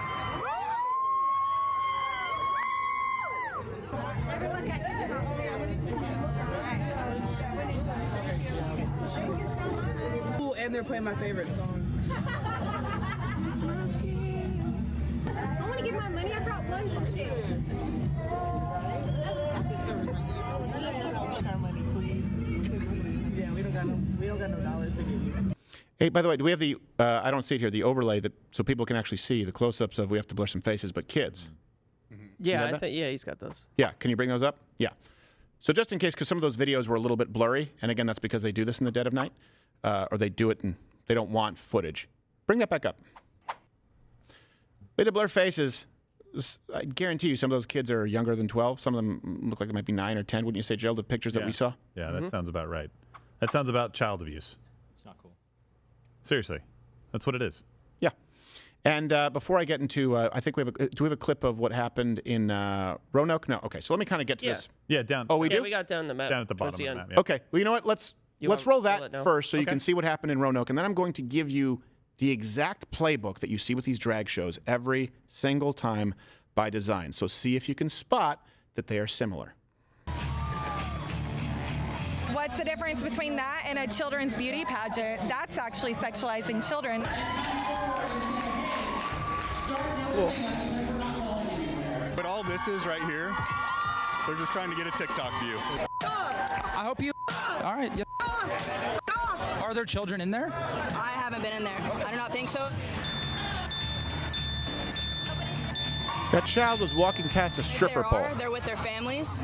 Ooh, and they're playing my favorite song. I want to get my money. I brought one for you. Yeah, we don't got no dollars to give you. Hey, by the way, do we have the, I don't see it here, the overlay that so people can actually see the close-ups of we have to blur some faces, but kids. Yeah, I think he's got those. Yeah, can you bring those up? Yeah. So just in case, because some of those videos were a little bit blurry, and again, that's because they do this in the dead of night, or they do it and they don't want footage. Bring that back up. They did blur faces. I guarantee you some of those kids are younger than 12. Some of them look like they might be 9 or 10, wouldn't you say, Gerald, the pictures that we saw? Yeah, that sounds about right. That sounds about child abuse. It's not cool. Seriously. That's what it is. Yeah. And before I get into, I think we have do we have a clip of what happened in Roanoke? No. Okay, so let me kind of get to this. Yeah, down. Oh, we do? We got down the map. Down at the bottom of the end. map. Yeah. Okay. Well, you know what? Let's roll that now? first so you Okay. can see what happened in Roanoke, and then I'm going to give you the exact playbook that you see with these drag shows every single time by design. So see if you can spot that they are similar. What's the difference between that and a children's beauty pageant? That's actually sexualizing children. But all this is right here, they're just trying to get a TikTok view. I hope you. All right. Yeah. Are there children in there? I haven't been in there. I do not think so. That child was walking past a stripper pole. They're with their families,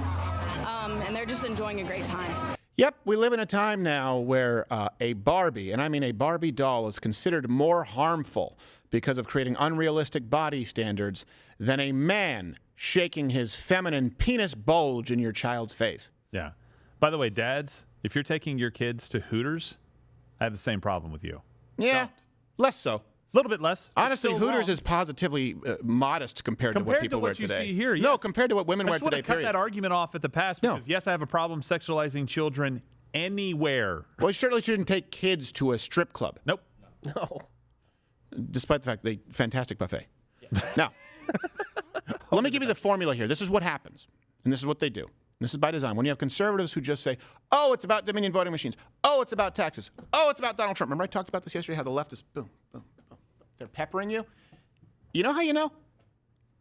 and they're just enjoying a great time. Yep, we live in a time now where a Barbie, and I mean a Barbie doll, is considered more harmful because of creating unrealistic body standards than a man shaking his feminine penis bulge in your child's face. Yeah. By the way, dads, if you're taking your kids to Hooters, I have the same problem with you. Yeah, less so. A little bit less. Honestly, It's still Hooters wrong. is positively modest compared to what people wear you today. see here, No, yes. compared to what women I wear just want today, to cut period. that argument off at the pass because, yes, I have a problem sexualizing children anywhere. Well, you certainly shouldn't take kids to a strip club. Nope. No. Despite the fact they fantastic buffet. Now, let me give you the formula here. This is what happens, and this is what they do. This is by design. When you have conservatives who just say, oh, it's about Dominion voting machines. Oh, it's about taxes. Oh, it's about Donald Trump. Remember I talked about this yesterday, how the left is boom, boom, boom. They're peppering you. You know how you know?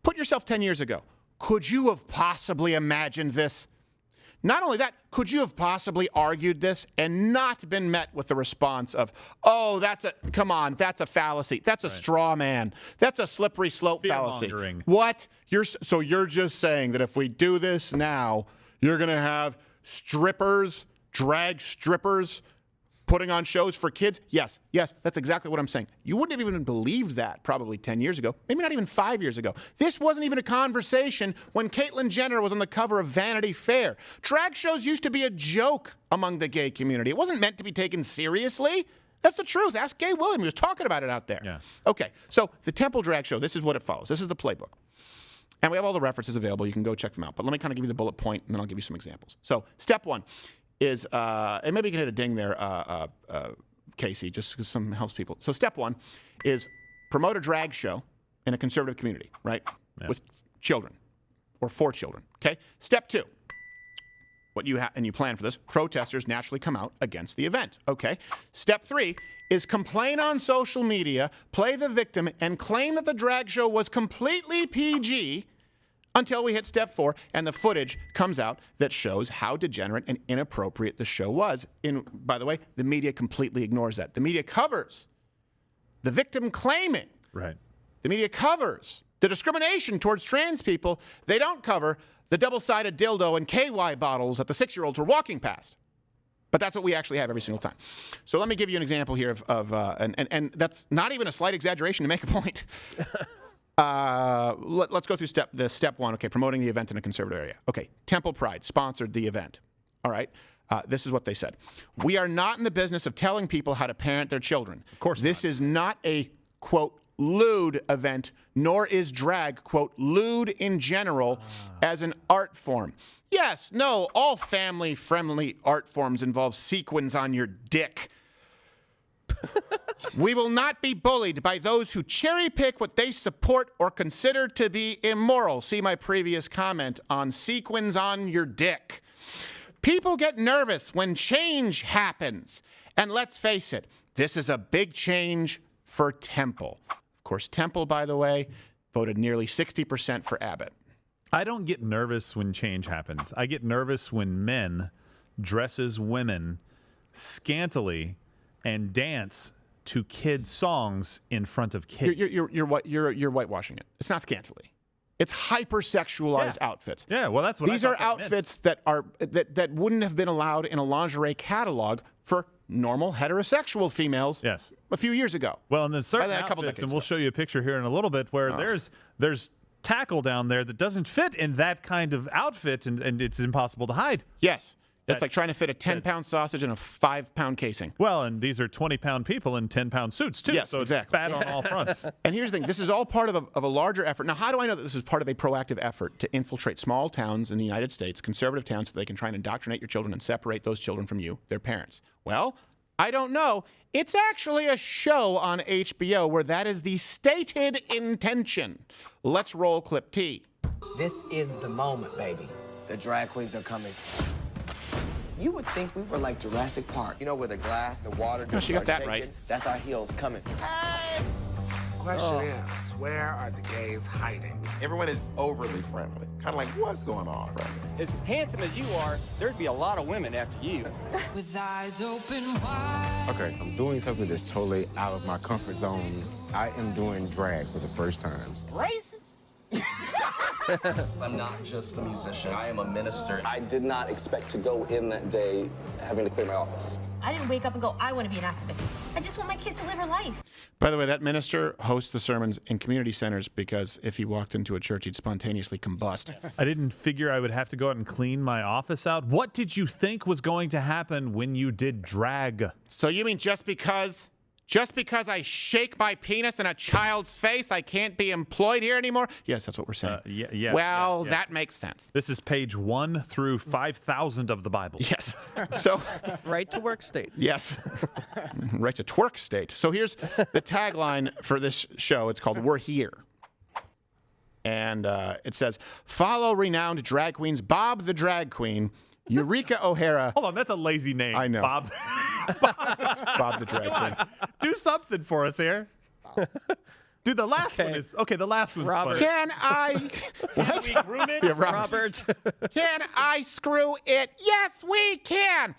Put yourself 10 years ago. Could you have possibly imagined this? Not only that, could you have possibly argued this and not been met with the response of, oh, come on, that's a fallacy. That's a straw man. That's a slippery slope fallacy. Fear-mongering. What? So you're just saying that if we do this now, you're going to have strippers, drag strippers, putting on shows for kids? Yes, that's exactly what I'm saying. You wouldn't have even believed that probably 10 years ago, maybe not even 5 years ago. This wasn't even a conversation when Caitlyn Jenner was on the cover of Vanity Fair. Drag shows used to be a joke among the gay community. It wasn't meant to be taken seriously. That's the truth. Ask Gay William. He was talking about it out there. Yeah. Okay, so the Temple Drag Show, this is what it follows. This is the playbook. And we have all the references available. You can go check them out. But let me kind of give you the bullet point, and then I'll give you some examples. So step one is, and maybe you can hit a ding there, Casey, just because some helps people. So step one is promote a drag show in a conservative community, right? Yeah. With children or for children, okay? Step two, what you and you plan for this, protesters naturally come out against the event, okay? Step three is complain on social media, play the victim, and claim that the drag show was completely PG until we hit step four and the footage comes out that shows how degenerate and inappropriate the show was. By the way, the media completely ignores that. The media covers the victim claiming. Right. The media covers the discrimination towards trans people. They don't cover the double-sided dildo and KY bottles that the 6-year-olds were walking past. But that's what we actually have every single time. So let me give you an example here and that's not even a slight exaggeration to make a point. Let's go through step one. Okay, promoting the event in a conservative area. Okay, Temple Pride sponsored the event. All right. This is what they said. We are not in the business of telling people how to parent their children. Of course this is not a, quote, lewd event, nor is drag, quote, lewd in general as an art form. Yes, no, all family-friendly art forms involve sequins on your dick. We will not be bullied by those who cherry-pick what they support or consider to be immoral. See my previous comment on sequins on your dick. People get nervous when change happens. And let's face it, this is a big change for Temple. Of course, Temple, by the way, voted nearly 60% for Abbott. I don't get nervous when change happens. I get nervous when men dress as women scantily and dance to kids' songs in front of kids. You're whitewashing it. It's not scantily. It's hypersexualized outfits. Yeah, well, that's what these are outfits that wouldn't have been allowed in a lingerie catalog for normal heterosexual females. Yes. A few years ago. Well, and there's certain outfits, and we'll show you a picture here in a little bit where there's tackle down there that doesn't fit in that kind of outfit, and it's impossible to hide. Yes. It's like trying to fit a 10-pound sausage in a 5-pound casing. Well, and these are 20-pound people in 10-pound suits, too. Yes, so exactly. It's bad on all fronts. And here's the thing. This is all part of a larger effort. Now, how do I know that this is part of a proactive effort to infiltrate small towns in the United States, conservative towns, so they can try and indoctrinate your children and separate those children from you, their parents? Well, I don't know. It's actually a show on HBO where that is the stated intention. Let's roll clip T. This is the moment, baby. The drag queens are coming. You would think we were like Jurassic Park. You know, where the glass, the water just she got that shaking? right. That's our heels coming. Question is, where are the gays hiding? Everyone is overly friendly. Kind of like, what's going on, friendly? As handsome as you are, there'd be a lot of women after you. With eyes open wide. Okay, I'm doing something that's totally out of my comfort zone. I am doing drag for the first time. Race? I'm not just a musician. I am a minister. I did not expect to go in that day having to clear my office. I didn't wake up and go, I want to be an activist. I just want my kid to live her life. By the way, that minister hosts the sermons in community centers because if he walked into a church, he'd spontaneously combust. I didn't figure I would have to go out and clean my office out. What did you think was going to happen when you did drag? So you mean just because I shake my penis in a child's face, I can't be employed here anymore? Yes, that's what we're saying. Yeah. Well, that makes sense. This is page 1 through 5,000 of the Bible. Yes. So right to work state. Yes. Right to twerk state. So here's the tagline for this show. It's called We're Here. And it says, follow renowned drag queens Bob the Drag Queen, Eureka O'Hara. Hold on, that's a lazy name. I know. Bob the Drag Queen. Do something for us here. Dude, the last one is... Okay, the last one's Robert. funny. Can I... Can we groom it? Yeah, Robert. Can I screw it? Yes, we can.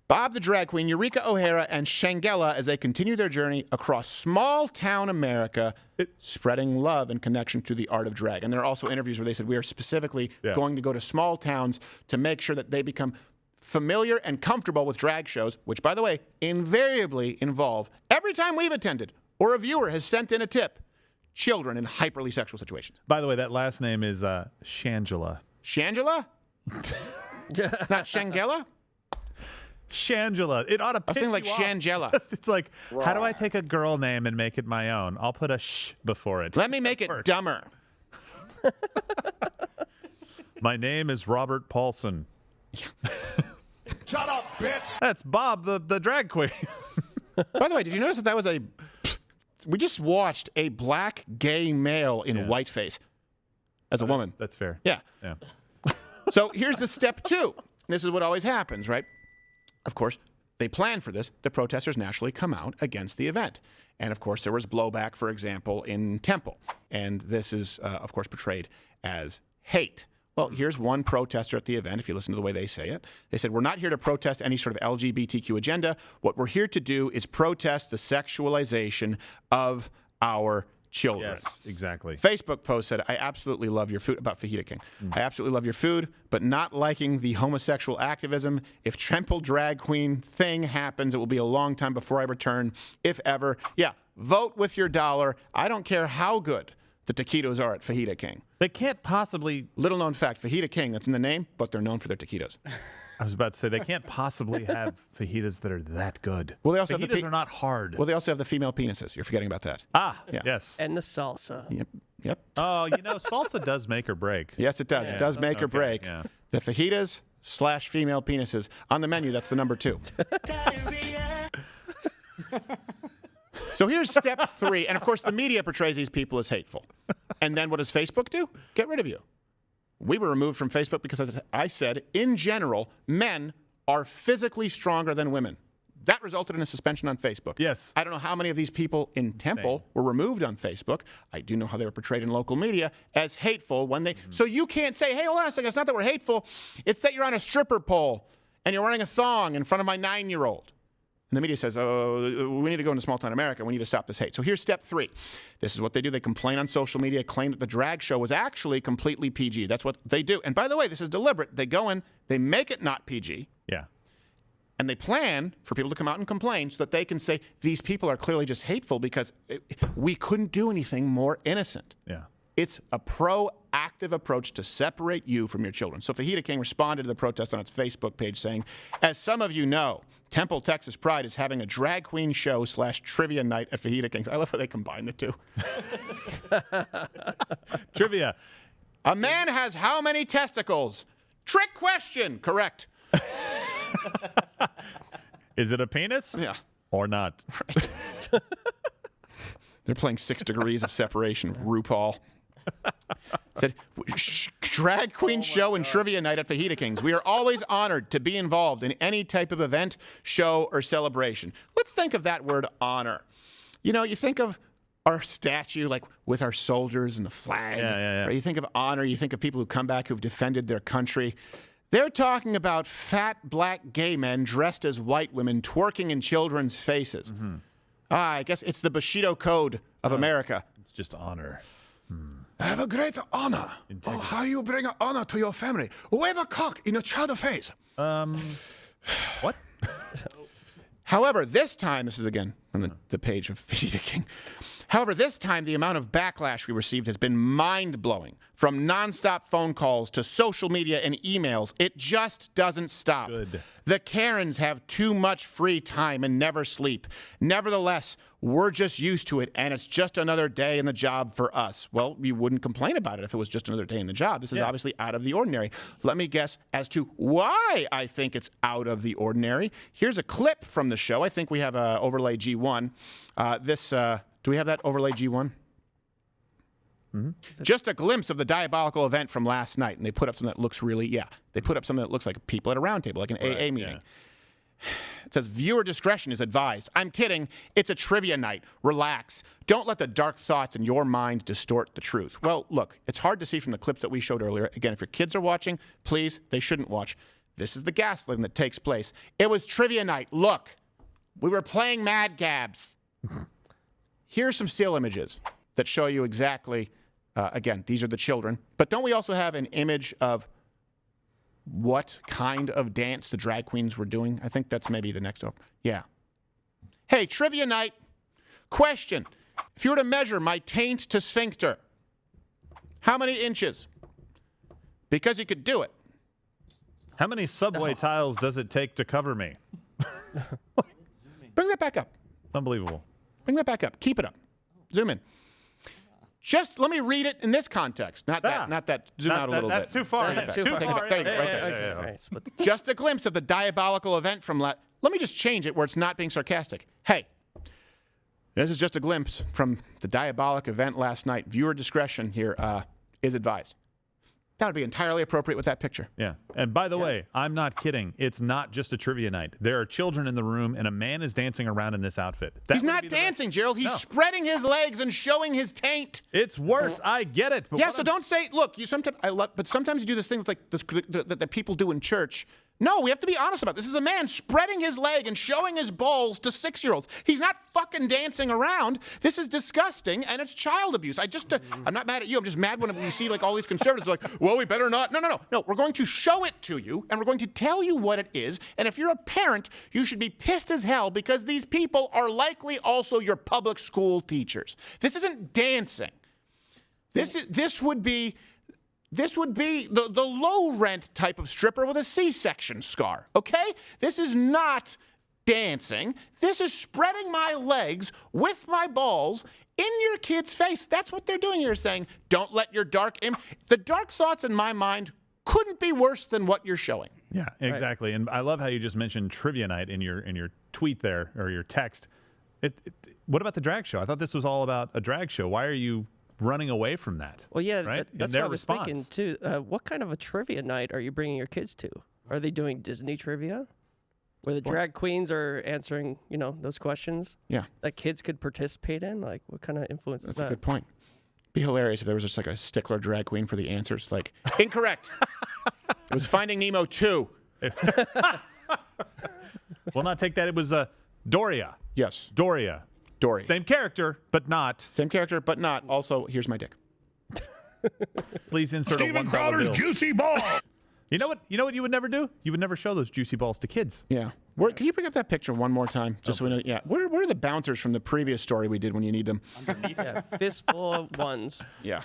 Bob the Drag Queen, Eureka O'Hara, and Shangela as they continue their journey across small-town America, spreading love and connection to the art of drag. And there are also interviews where they said, we are specifically going to go to small towns to make sure that they become familiar and comfortable with drag shows, which, by the way, invariably involve, every time we've attended or a viewer has sent in a tip, children in hyperly sexual situations. By the way, that last name is Shangela. Shangela? It's not Shangela? Shangela. It ought to piss I was thinking like you off. Shangela. It's like, how do I take a girl name and make it my own? I'll put a sh before it. Let me make it dumber. My name is Robert Paulson. Shut up, bitch! That's Bob, the drag queen. By the way, did you notice that was a... We just watched a black gay male in whiteface as a woman. That's fair. Yeah. Yeah. So here's the step 2. This is what always happens, right? Of course, they plan for this. The protesters naturally come out against the event. And, of course, there was blowback, for example, in Temple. And this is, of course, portrayed as hate. Well, here's one protester at the event, if you listen to the way they say it. They said, we're not here to protest any sort of LGBTQ agenda. What we're here to do is protest the sexualization of our children. Yes, exactly. Facebook post said, I absolutely love your food, about Fajita King. I absolutely love your food, but not liking the homosexual activism. If Temple drag queen thing happens, it will be a long time before I return, if ever. Yeah, vote with your dollar. I don't care how good the taquitos are at Fajita King. They can't possibly... Little known fact, Fajita King, that's in the name, but they're known for their taquitos. I was about to say, they can't possibly have fajitas that are that good. Well, they also fajitas have the are not hard. Well, they also have the female penises. You're forgetting about that. Yeah. Yes. And the salsa. Yep. Oh, salsa does make or break. Yes, it does. Yeah. It does make or break. Yeah. The fajitas / female penises. On the menu, that's the number 2. So here's step 3. And, of course, the media portrays these people as hateful. And then what does Facebook do? Get rid of you. We were removed from Facebook because, as I said, in general, men are physically stronger than women. That resulted in a suspension on Facebook. Yes. I don't know how many of these people in Temple were removed on Facebook. I do know how they were portrayed in local media as hateful when they... So you can't say, hey, hold on a second, it's not that we're hateful. It's that you're on a stripper pole and you're wearing a thong in front of my 9-year-old. And the media says, oh, we need to go into small-town America. We need to stop this hate. So here's step 3. This is what they do. They complain on social media, claim that the drag show was actually completely PG. That's what they do. And by the way, this is deliberate. They go in, they make it not PG. Yeah. And they plan for people to come out and complain so that they can say, these people are clearly just hateful because we couldn't do anything more innocent. Yeah. It's a proactive approach to separate you from your children. So Fajita King responded to the protest on its Facebook page saying, as some of you know, Temple, Texas Pride is having a drag queen show / trivia night at Fajita King's. I love how they combine the two. Trivia. A man has how many testicles? Trick question. Correct. Is it a penis? Yeah. Or not? Right. They're playing 6 Degrees of Separation. RuPaul said, drag queen show and trivia night at Fajita King's. We are always honored to be involved in any type of event, show, or celebration. Let's think of that word honor. You know, you think of our statue, like with our soldiers and the flag. Yeah. Or you think of honor, you think of people who come back who've defended their country. They're talking about fat black gay men dressed as white women twerking in children's faces. Mm-hmm. I guess it's the Bushido Code of America. It's just honor. I have a great honor. Oh, how you bring honor to your family. Wave a cock in a child's face. What? However, this time, this is again from the page of Fajita King. However, this time, the amount of backlash we received has been mind-blowing. From nonstop phone calls to social media and emails, it just doesn't stop. Good. The Karens have too much free time and never sleep. Nevertheless, we're just used to it, and it's just another day in the job for us. Well, you wouldn't complain about it if it was just another day in the job. This is obviously out of the ordinary. Let me guess as to why I think it's out of the ordinary. Here's a clip from the show. I think we have overlay G1. Do we have that overlay G1? Mm-hmm. Just a glimpse of the diabolical event from last night. And they put up something that looks they put up something that looks like people at a round table, like an AA meeting. Yeah. It says, viewer discretion is advised. I'm kidding. It's a trivia night. Relax. Don't let the dark thoughts in your mind distort the truth. Well, look, it's hard to see from the clips that we showed earlier. Again, if your kids are watching, please, they shouldn't watch. This is the gaslighting that takes place. It was trivia night. Look, we were playing Mad Gabs. Here's some still images that show you exactly, again, these are the children. But don't we also have an image of what kind of dance the drag queens were doing? I think that's maybe the next over. Yeah. Hey, trivia night. Question. If you were to measure my taint to sphincter, how many inches? Because you could do it. How many subway tiles does it take to cover me? Bring that back up. Unbelievable. Bring that back up. Keep it up. Zoom in. Just let me read it in this context. Not that. Zoom out a little that's bit. too far. Take it back. Too Take it far. back. There you go. Right there. Just a glimpse of the diabolical event from Let me just change it where it's not being sarcastic. Hey, this is just a glimpse from the diabolic event last night. Viewer discretion here is advised. That would be entirely appropriate with that picture. Yeah. And by the way, I'm not kidding. It's not just a trivia night. There are children in the room, and a man is dancing around in this outfit. He's not dancing, Gerald. He's spreading his legs and showing his taint. It's worse. I get it. But yeah, so don't say, look, you sometimes but sometimes you do this thing like that people do in church. No, we have to be honest about it. This is a man spreading his leg and showing his balls to 6-year-olds. He's not fucking dancing around. This is disgusting, and it's child abuse. I'm not mad at you. I'm just mad when we see like all these conservatives like, well, we better not. No. We're going to show it to you, and we're going to tell you what it is. And if you're a parent, you should be pissed as hell because these people are likely also your public school teachers. This isn't dancing. This would be the low-rent type of stripper with a C-section scar, okay? This is not dancing. This is spreading my legs with my balls in your kid's face. That's what they're doing here, saying, don't let your the dark thoughts in my mind couldn't be worse than what you're showing. Yeah, exactly. Right. And I love how you just mentioned trivia night in your tweet there, or your text. What about the drag show? I thought this was all about a drag show. Why are you running away from that? Well, yeah, right? That's what I was thinking too. What kind of a trivia night are you bringing your kids to? Are they doing Disney trivia, where the drag queens are answering, those questions? Yeah, that kids could participate in. Like, what kind of influence is that? That's a good point. Be hilarious if there was just like a stickler drag queen for the answers. Like, incorrect. It was Finding Nemo 2. We'll not take that. It was Doria. Yes, Doria. Dory. Same character, but not. Same character, but not. Also, here's my dick. Please insert Steven a $1 Crowder's bill. juicy ball. You know what you would never do? You would never show those juicy balls to kids. Yeah. Can you bring up that picture one more time? Just so we know. Yeah. Where are the bouncers from the previous story we did when you need them? Underneath. Yeah, fistful of ones. Yeah.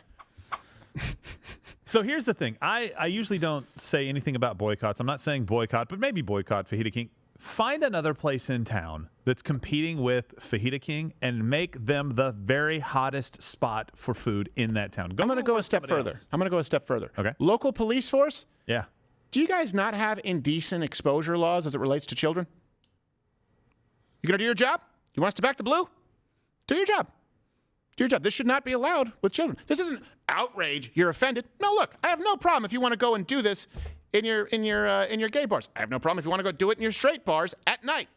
So here's the thing. I usually don't say anything about boycotts. I'm not saying boycott, but maybe boycott Fajita King. Find another place in town that's competing with Fajita King and make them the very hottest spot for food in that town. I'm going to go a step further. Okay. Local police force? Yeah. Do you guys not have indecent exposure laws as it relates to children? You going to do your job? You want us to back the blue? Do your job. Do your job. This should not be allowed with children. This isn't outrage. You're offended. No, look, I have no problem if you want to go and do this in your gay bars. I have no problem if you want to go do it in your straight bars at night,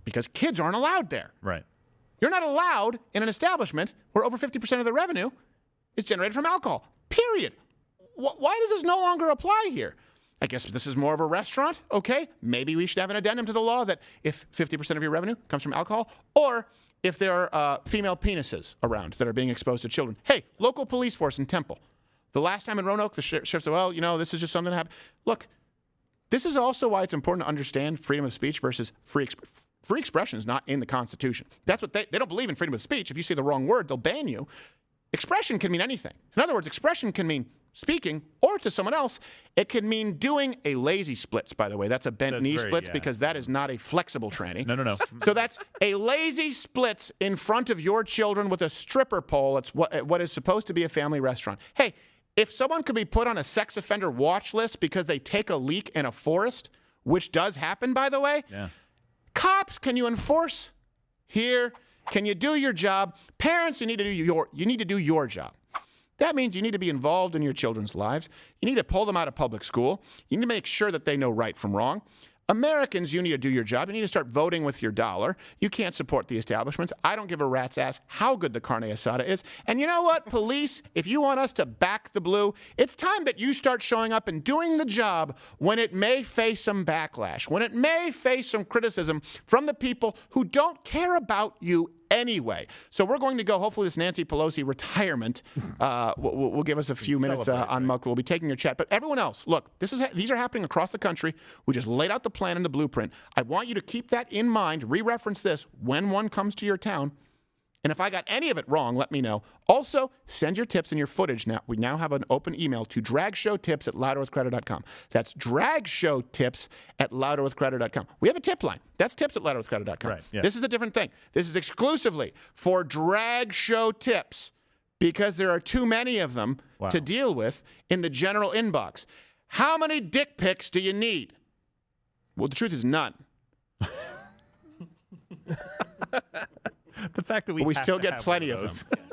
because kids aren't allowed there. Right. You're not allowed in an establishment where over 50% of the revenue is generated from alcohol. Period. Why does this no longer apply here? I guess if this is more of a restaurant, okay, maybe we should have an addendum to the law that if 50% of your revenue comes from alcohol, or if there are female penises around that are being exposed to children. Hey, local police force in Temple. The last time in Roanoke, the sheriff said, well, this is just something that happened. Look, this is also why it's important to understand freedom of speech versus free expression is not in the Constitution. That's what they don't believe in freedom of speech. If you say the wrong word, they'll ban you. Expression can mean anything. In other words, expression can mean speaking, or to someone else, it can mean doing a lazy splits, by the way. That's a bent knee splits because that is not a flexible tranny. No. So that's a lazy splits in front of your children with a stripper pole. It's what is supposed to be a family restaurant. Hey, if someone could be put on a sex offender watch list because they take a leak in a forest, which does happen, by the way, cops, can you enforce here? Can you do your job? Parents, you need to do your job. That means you need to be involved in your children's lives. You need to pull them out of public school. You need to make sure that they know right from wrong. Americans, you need to do your job. You need to start voting with your dollar. You can't support the establishments. I don't give a rat's ass how good the carne asada is. And you know what, police, if you want us to back the blue, it's time that you start showing up and doing the job when it may face some backlash, when it may face some criticism from the people who don't care about you anyway. So we're going to go, hopefully this Nancy Pelosi retirement will give us a few minutes on Muck. We'll be taking your chat. But everyone else, look, these are happening across the country. We just laid out the plan and the blueprint. I want you to keep that in mind, re-reference this when one comes to your town, And if I got any of it wrong, let me know. Also, send your tips and your footage. Now, we now have an open email to dragshowtips@louderwithcrowder.com. That's dragshowtips@louderwithcrowder.com. We have a tip line. That's tips@louderwithcrowder.com. Right, yeah. This is a different thing. This is exclusively for drag show tips because there are too many of them to deal with in the general inbox. How many dick pics do you need? Well, the truth is none. The fact that we still get plenty of them.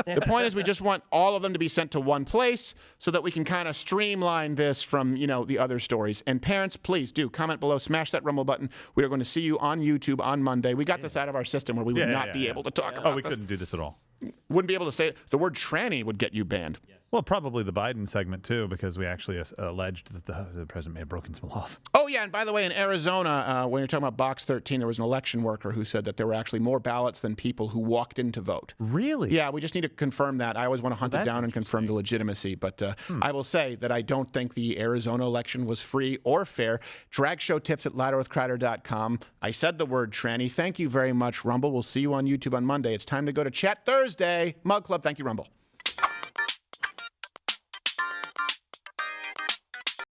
The point is we just want all of them to be sent to one place so that we can kind of streamline this from, the other stories. And parents, please do comment below, smash that Rumble button. We are going to see you on YouTube on Monday. We got this out of our system where we would not be able to talk about we this. couldn't do this at all. Wouldn't be able to say it. The word tranny would get you banned. Well, probably the Biden segment, too, because we actually alleged that the president may have broken some laws. Oh, yeah, and by the way, in Arizona, when you're talking about Box 13, there was an election worker who said that there were actually more ballots than people who walked in to vote. Really? Yeah, we just need to confirm that. I always want to hunt it down and confirm the legitimacy, but I will say that I don't think the Arizona election was free or fair. Dragshowtips@louderwithcrowder.com. I said the word tranny. Thank you very much, Rumble. We'll see you on YouTube on Monday. It's time to go to Chat Thursday. Mug Club, thank you, Rumble.